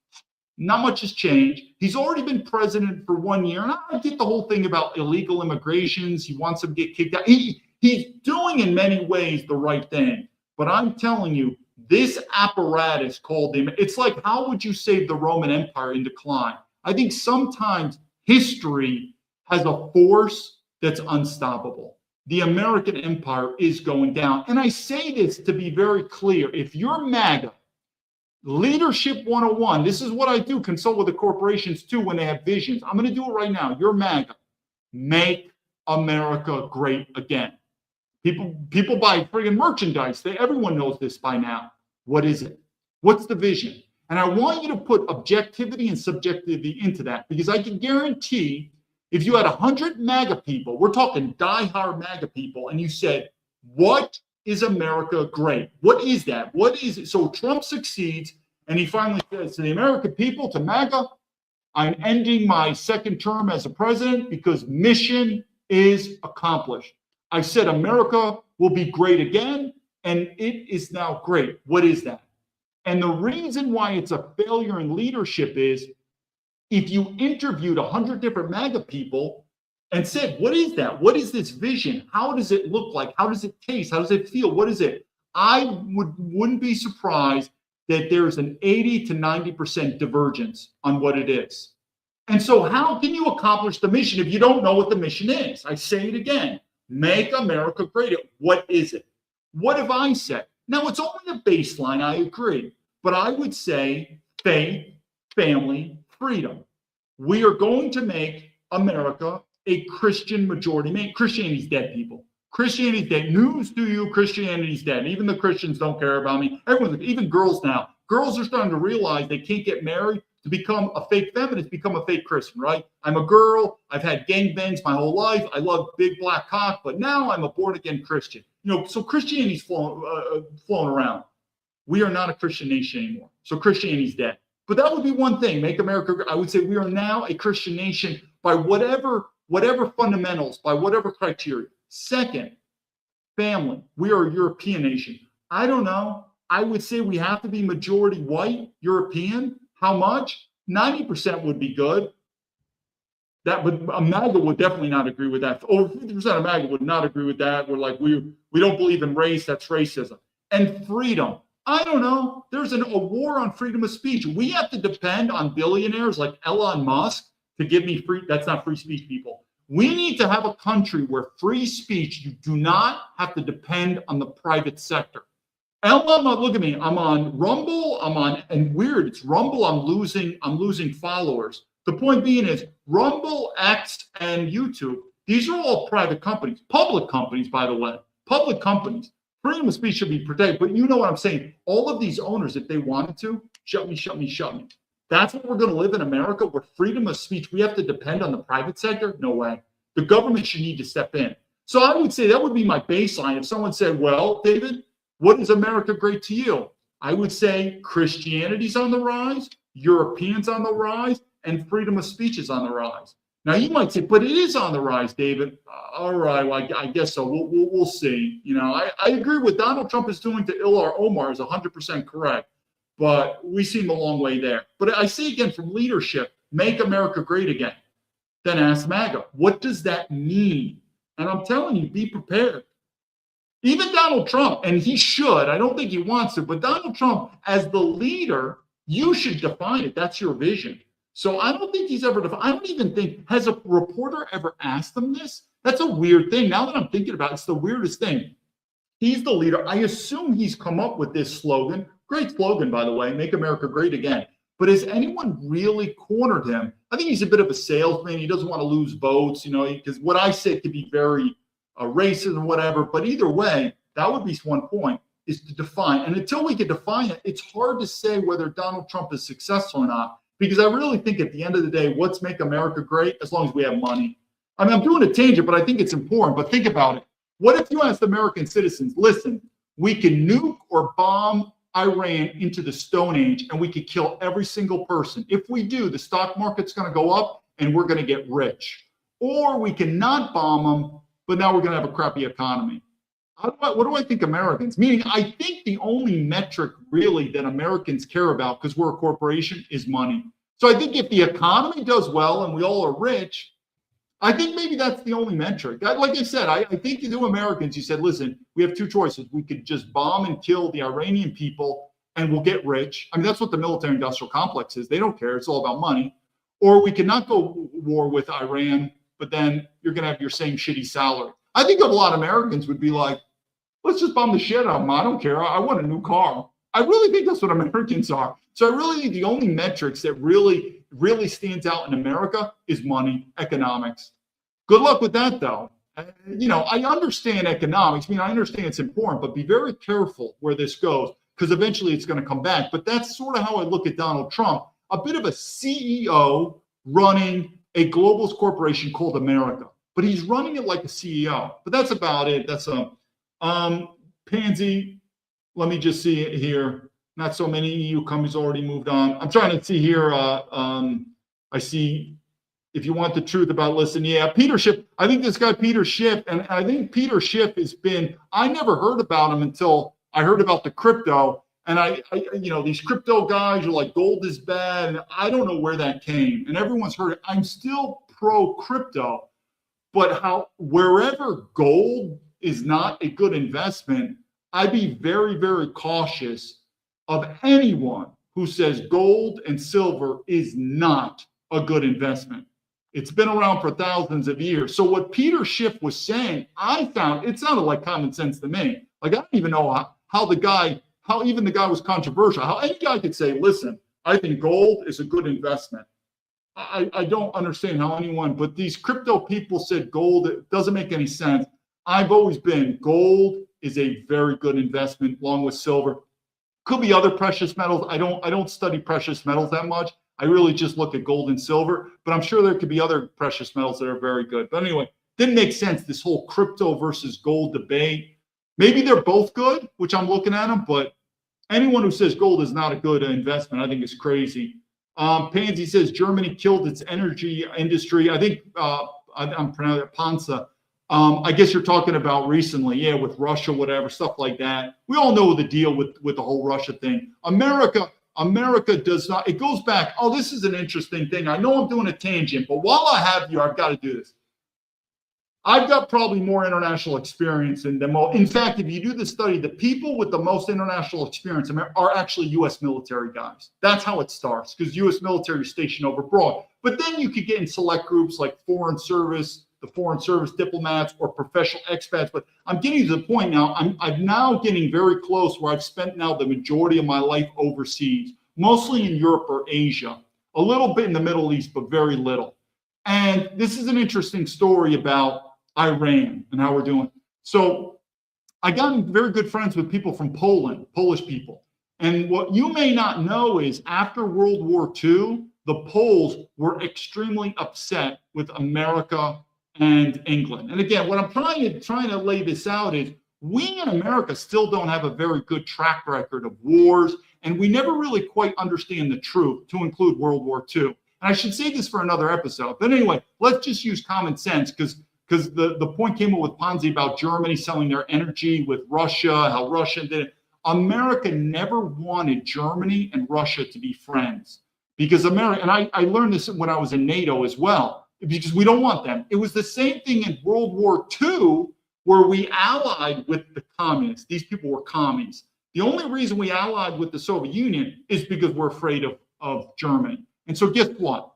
Not much has changed. He's already been president for 1 year. And I get the whole thing about illegal immigrations. He wants them to get kicked out. He's doing in many ways the right thing. But I'm telling you, this apparatus called him, it's like, how would you save the Roman Empire in decline? I think sometimes history has a force that's unstoppable. The American empire is going down. And I say this to be very clear. If you're MAGA, Leadership 101, this is what I do, consult with the corporations too when they have visions. I'm going to do it right now. You're MAGA. Make America great again. People buy friggin' merchandise. Everyone knows this by now. What is it? What's the vision? And I want you to put objectivity and subjectivity into that because I can guarantee if you had 100 MAGA people, we're talking diehard MAGA people, and you said, what is America great? What is that? What is it? So Trump succeeds, and he finally says to the American people, to MAGA, I'm ending my second term as a president because mission is accomplished. I said America will be great again, and it is now great. What is that? And the reason why it's a failure in leadership is if you interviewed 100 different MAGA people and said, what is that? What is this vision? How does it look like? How does it taste? How does it feel? What is it? I wouldn't be surprised that there's an 80 to 90% divergence on what it is. And so how can you accomplish the mission if you don't know what the mission is? I say it again, make America great. What is it? What have I said? Now, it's only a baseline, I agree. But I would say faith, family, freedom. We are going to make America a Christian majority. Christianity's dead, people. Christianity's dead. News to you, Christianity's dead. Even the Christians don't care about me. Even girls now. Girls are starting to realize they can't get married to become a fake feminist, become a fake Christian, right? I'm a girl. I've had gangbangs my whole life. I love big black cock, but now I'm a born-again Christian. So Christianity's flowing around. We are not a Christian nation anymore. So Christianity's dead. But that would be one thing. Make America, I would say we are now a Christian nation by whatever fundamentals, by whatever criteria. Second, family. We are a European nation. I don't know. I would say we have to be majority white, European. How much? 90% would be good. But MAGA would definitely not agree with that. Over 50% of MAGA would not agree with that. We're like, we don't believe in race. That's racism. And freedom. I don't know. There's a war on freedom of speech. We have to depend on billionaires like Elon Musk to give me free. That's not free speech, people. We need to have a country where free speech, you do not have to depend on the private sector. Look at me. I'm on Rumble. And weird, it's Rumble. I'm losing followers. The point being is Rumble, X, and YouTube, these are all private companies, public companies, by the way, public companies. Freedom of speech should be protected. But you know what I'm saying? All of these owners, if they wanted to, shut me. That's what we're going to live in America, where freedom of speech, we have to depend on the private sector? No way. The government should need to step in. So I would say that would be my baseline. If someone said, well, David, what is America great to you? I would say Christianity's on the rise, Europeans on the rise, and freedom of speech is on the rise. Now you might say, but it is on the rise, David. All right, well, I guess so. We'll see. You know, I agree with Donald Trump is doing to Ilhar Omar is 100% correct, but we seem a long way there. But I say again, from leadership, make America great again. Then ask MAGA, what does that mean? And I'm telling you, be prepared. Even Donald Trump, and he should, I don't think he wants to, but Donald Trump, as the leader, you should define it. That's your vision. So I don't think he's ever, I don't even think, has a reporter ever asked him this? That's a weird thing. Now that I'm thinking about it, it's the weirdest thing. He's the leader. I assume he's come up with this slogan. Great slogan, by the way, make America great again. But has anyone really cornered him? I think he's a bit of a salesman. He doesn't want to lose votes, you know, because what I say could be very racist and whatever. But either way, that would be one point, is to define. And until we can define it, it's hard to say whether Donald Trump is successful or not. Because I really think at the end of the day, what's make America great? As long as we have money. I mean, I'm doing a tangent, but I think it's important. But think about it. What if you asked American citizens, listen, we can nuke or bomb Iran into the Stone Age and we could kill every single person. If we do, the stock market's going to go up and we're going to get rich. Or we cannot bomb them, but now we're going to have a crappy economy. What do I think Americans? Meaning, I think the only metric really that Americans care about, because we're a corporation, is money. So I think if the economy does well and we all are rich, I think maybe that's the only metric. Like I said, I think to Americans, you said, listen, we have two choices. We could just bomb and kill the Iranian people and we'll get rich. I mean, that's what the military industrial complex is. They don't care. It's all about money. Or we cannot go war with Iran, but then you're going to have your same shitty salary. I think a lot of Americans would be like, let's just bomb the shit out of them. I don't care. I want a new car. I really think that's what Americans are. So I really think the only metrics that really stands out in America is money, economics. Good luck with that, though. You know, I understand economics. I mean, I understand it's important, but be very careful where this goes, because eventually it's going to come back. But that's sort of how I look at Donald Trump, a bit of a CEO running a globalist corporation called America. But he's running it like a CEO. But that's about it. That's Pansy, let me just see it here. Not so many EU companies already moved on. I'm trying to see here. I see, if you want the truth about listen, yeah, Peter Schiff. I think this guy, Peter Schiff, and I think Peter Schiff has been, I never heard about him until I heard about the crypto. And I you know, these crypto guys are like, gold is bad. And I don't know where that came. And everyone's heard it. I'm still pro crypto, but wherever gold is not a good investment, I'd be very, very cautious of anyone who says gold and silver is not a good investment. It's been around for thousands of years. So what Peter Schiff was saying, I found, it sounded like common sense to me. Like, I don't even know how even the guy was controversial. How any guy could say, listen, I think gold is a good investment. I don't understand how anyone, but these crypto people said gold, it doesn't make any sense. I've always been, gold is a very good investment along with silver. Could be other precious metals. I don't study precious metals that much. I really just look at gold and silver, but I'm sure there could be other precious metals that are very good. But anyway, didn't make sense, this whole crypto versus gold debate. Maybe they're both good, which I'm looking at them, but anyone who says gold is not a good investment, I think is crazy. Pansy says Germany killed its energy industry. I think I'm pronouncing it Pansa. I guess you're talking about recently, with Russia, whatever, stuff like that. We all know the deal with the whole Russia thing. America, America does not, it goes back, oh, this is an interesting thing. I know I'm doing a tangent, but while I have you, I've got to do this. I've got probably more international experience than them all. In fact, if you do the study, the people with the most international experience are actually U.S. military guys. That's how it starts, because U.S. military is stationed over abroad. But then you could get in select groups like foreign service, the foreign service diplomats, or professional expats. But I'm getting to the point now, I'm now getting very close where I've spent now the majority of my life overseas, mostly in Europe or Asia, a little bit in the Middle East, but very little. And this is an interesting story about Iran and how we're doing. So I got very good friends with people from Poland, Polish people. And what you may not know is after World War II, the Poles were extremely upset with America and England. And again, what I'm trying to lay this out is we in America still don't have a very good track record of wars, and we never really quite understand the truth, to include World War II. And I should say this for another episode. But anyway, let's just use common sense, because the point came up with Ponzi about Germany selling their energy with Russia, how Russia did it. America never wanted Germany and Russia to be friends, because America, and I learned this when I was in NATO as well, because we don't want them. It was the same thing in World War II, where we allied with the communists. These people were commies. The only reason we allied with the Soviet Union is because we're afraid of Germany. And so guess what?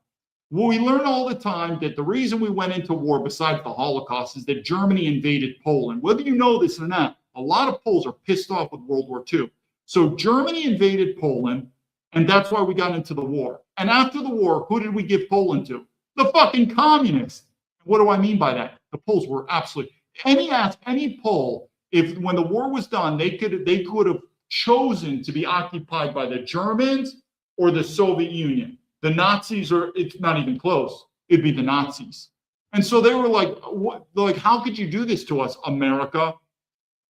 Well, we learn all the time that the reason we went into war, besides the Holocaust, is that Germany invaded Poland. Whether you know this or not, a lot of Poles are pissed off with World War II. So Germany invaded Poland, and that's why we got into the war. And after the war, who did we give Poland to? The fucking communists. What do I mean by that? The Poles were absolutely, any Pole, if when the war was done, they could have chosen to be occupied by the Germans or the Soviet Union. The Nazis it's not even close. It'd be the Nazis. And so they were like, what, like, how could you do this to us, America?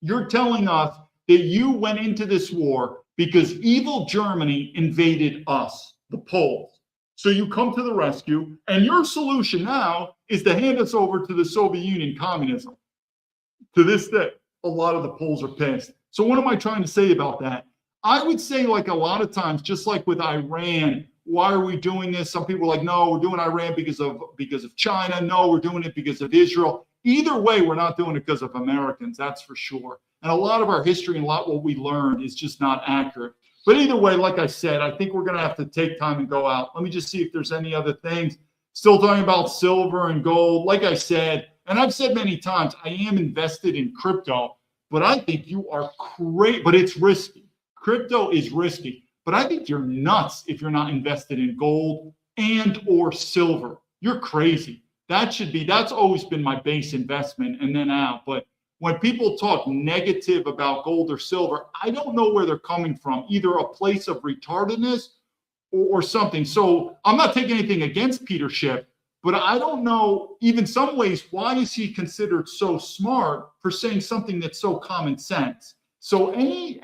You're telling us that you went into this war because evil Germany invaded us, the Poles. So you come to the rescue, and your solution now is to hand us over to the Soviet Union communism. To this day, a lot of the Poles are pissed. So what am I trying to say about that? I would say, like a lot of times, just like with Iran, why are we doing this? Some people are like, no, we're doing Iran because of China. No, we're doing it because of Israel. Either way, we're not doing it because of Americans, that's for sure. And a lot of our history and a lot what we learned is just not accurate. But either way, like I said, I think we're going to have to take time and go out. Let me just see if there's any other things. Still talking about silver and gold. Like I said, and I've said many times, I am invested in crypto, but I think you are crazy, but it's risky. Crypto is risky. But I think you're nuts if you're not invested in gold and or silver. You're crazy. That's always been my base investment and then out. But when people talk negative about gold or silver, I don't know where they're coming from, either a place of retardedness or something. So I'm not taking anything against Peter Schiff, but I don't know, even some ways, why is he considered so smart for saying something that's so common sense? So any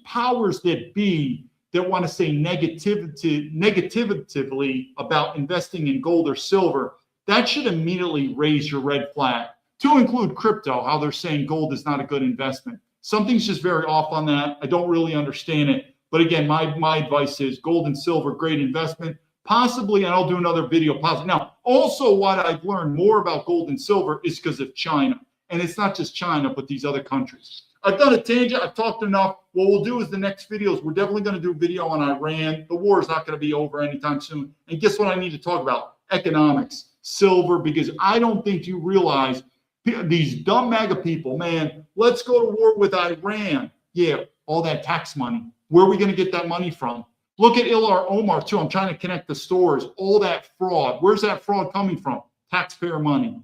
powers that be that want to say negatively about investing in gold or silver, that should immediately raise your red flag. To include crypto, how they're saying gold is not a good investment. Something's just very off on that. I don't really understand it. But again, my advice is gold and silver, great investment. Possibly, and I'll do another video. Now, also what I've learned more about gold and silver is because of China. And it's not just China, but these other countries. I've done a tangent. I've talked enough. What we'll do is the next videos, we're definitely going to do a video on Iran. The war is not going to be over anytime soon. And guess what I need to talk about? Economics, silver, because I don't think you realize these dumb MAGA people, man, let's go to war with Iran. Yeah, all that tax money. Where are we going to get that money from? Look at Ilhar Omar, too. I'm trying to connect the stores. All that fraud. Where's that fraud coming from? Taxpayer money.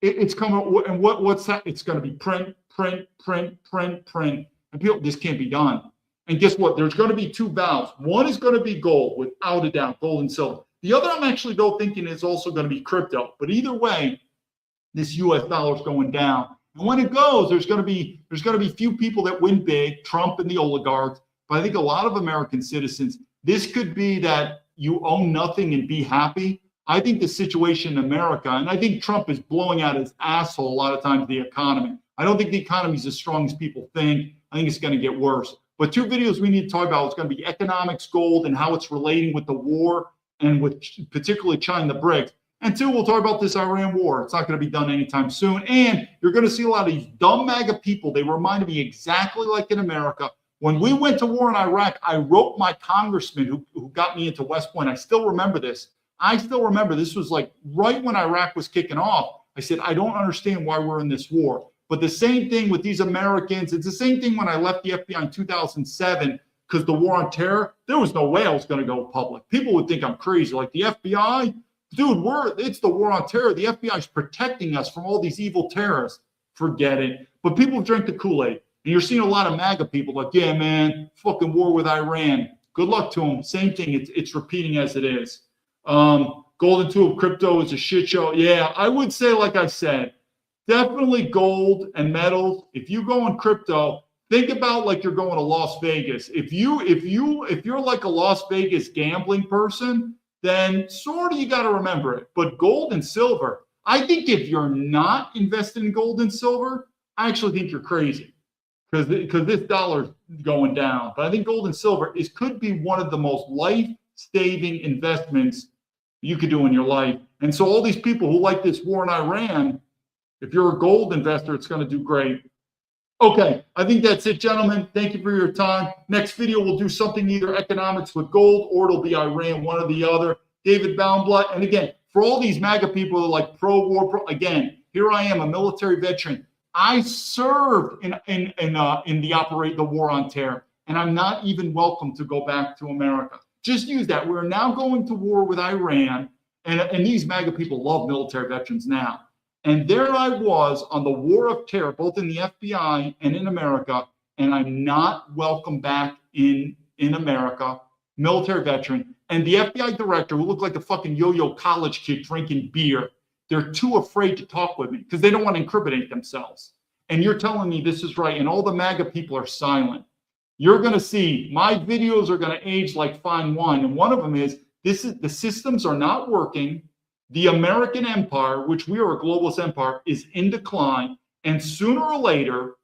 It's coming, and what's that? It's going to be print. And people, this can't be done. And guess what? There's going to be two valves. One is going to be gold, without a doubt, gold and silver. The other, I'm actually though thinking is also going to be crypto. But either way, this U.S. dollar is going down. And when it goes, there's going to be few people that win big, Trump and the oligarchs. But I think a lot of American citizens, this could be that you own nothing and be happy. I think the situation in America, and I think Trump is blowing out his asshole a lot of times, the economy. I don't think the economy is as strong as people think. I think it's going to get worse. But 2 videos we need to talk about is going to be economics, gold, and how it's relating with the war and with particularly China, the BRICS. And 2, we'll talk about this Iran war. It's not going to be done anytime soon. And you're going to see a lot of these dumb MAGA people. They remind me exactly like in America. When we went to war in Iraq, I wrote my congressman who got me into West Point. I still remember this. This was like right when Iraq was kicking off. I said, I don't understand why we're in this war. But the same thing with these Americans. It's the same thing when I left the FBI in 2007 because the war on terror, there was no way I was going to go public. People would think I'm crazy. Like the FBI, dude, it's the war on terror. The FBI is protecting us from all these evil terrorists. Forget it. But people drink the Kool-Aid. And you're seeing a lot of MAGA people like, yeah, man, fucking war with Iran. Good luck to them. Same thing. It's repeating as it is. Gold and tulip crypto is a shit show. Yeah, I would say, like I said, definitely gold and metals. If you go in crypto, think about like you're going to Las Vegas. If you're like a Las Vegas gambling person, then sort of you got to remember it. But gold and silver, I think if you're not invested in gold and silver, I actually think you're crazy because this dollar's going down. But I think gold and silver could be one of the most life-saving investments you could do in your life. And so all these people who like this war in Iran, if you're a gold investor, it's going to do great. Okay, I think that's it, gentlemen. Thank you for your time. Next video, we'll do something either economics with gold or it'll be Iran, one or the other. David Baumblatt. And again, for all these MAGA people that are like pro-war, again, here I am, a military veteran. I served in the war on terror, and I'm not even welcome to go back to America. Just use that. We're now going to war with Iran, and these MAGA people love military veterans now. And there I was on the war of terror, both in the FBI and in America, and I'm not welcome back in America, military veteran. And the FBI director, who looked like a fucking yo-yo college kid drinking beer, they're too afraid to talk with me because they don't want to incriminate themselves. And you're telling me this is right, and all the MAGA people are silent. You're going to see my videos are going to age like fine wine. And one of them is the systems are not working. The American empire, which we are a globalist empire, is in decline. And sooner or later,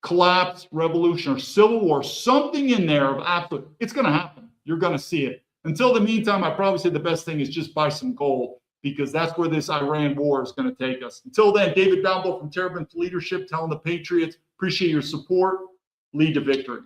collapse, revolution, or civil war, something in there of absolute, it's going to happen. You're going to see it. Until the meantime, I probably say the best thing is just buy some gold because that's where this Iran war is going to take us. Until then, David Baumblatt from Terrabin's Leadership telling the Patriots, appreciate your support. Lead to victory.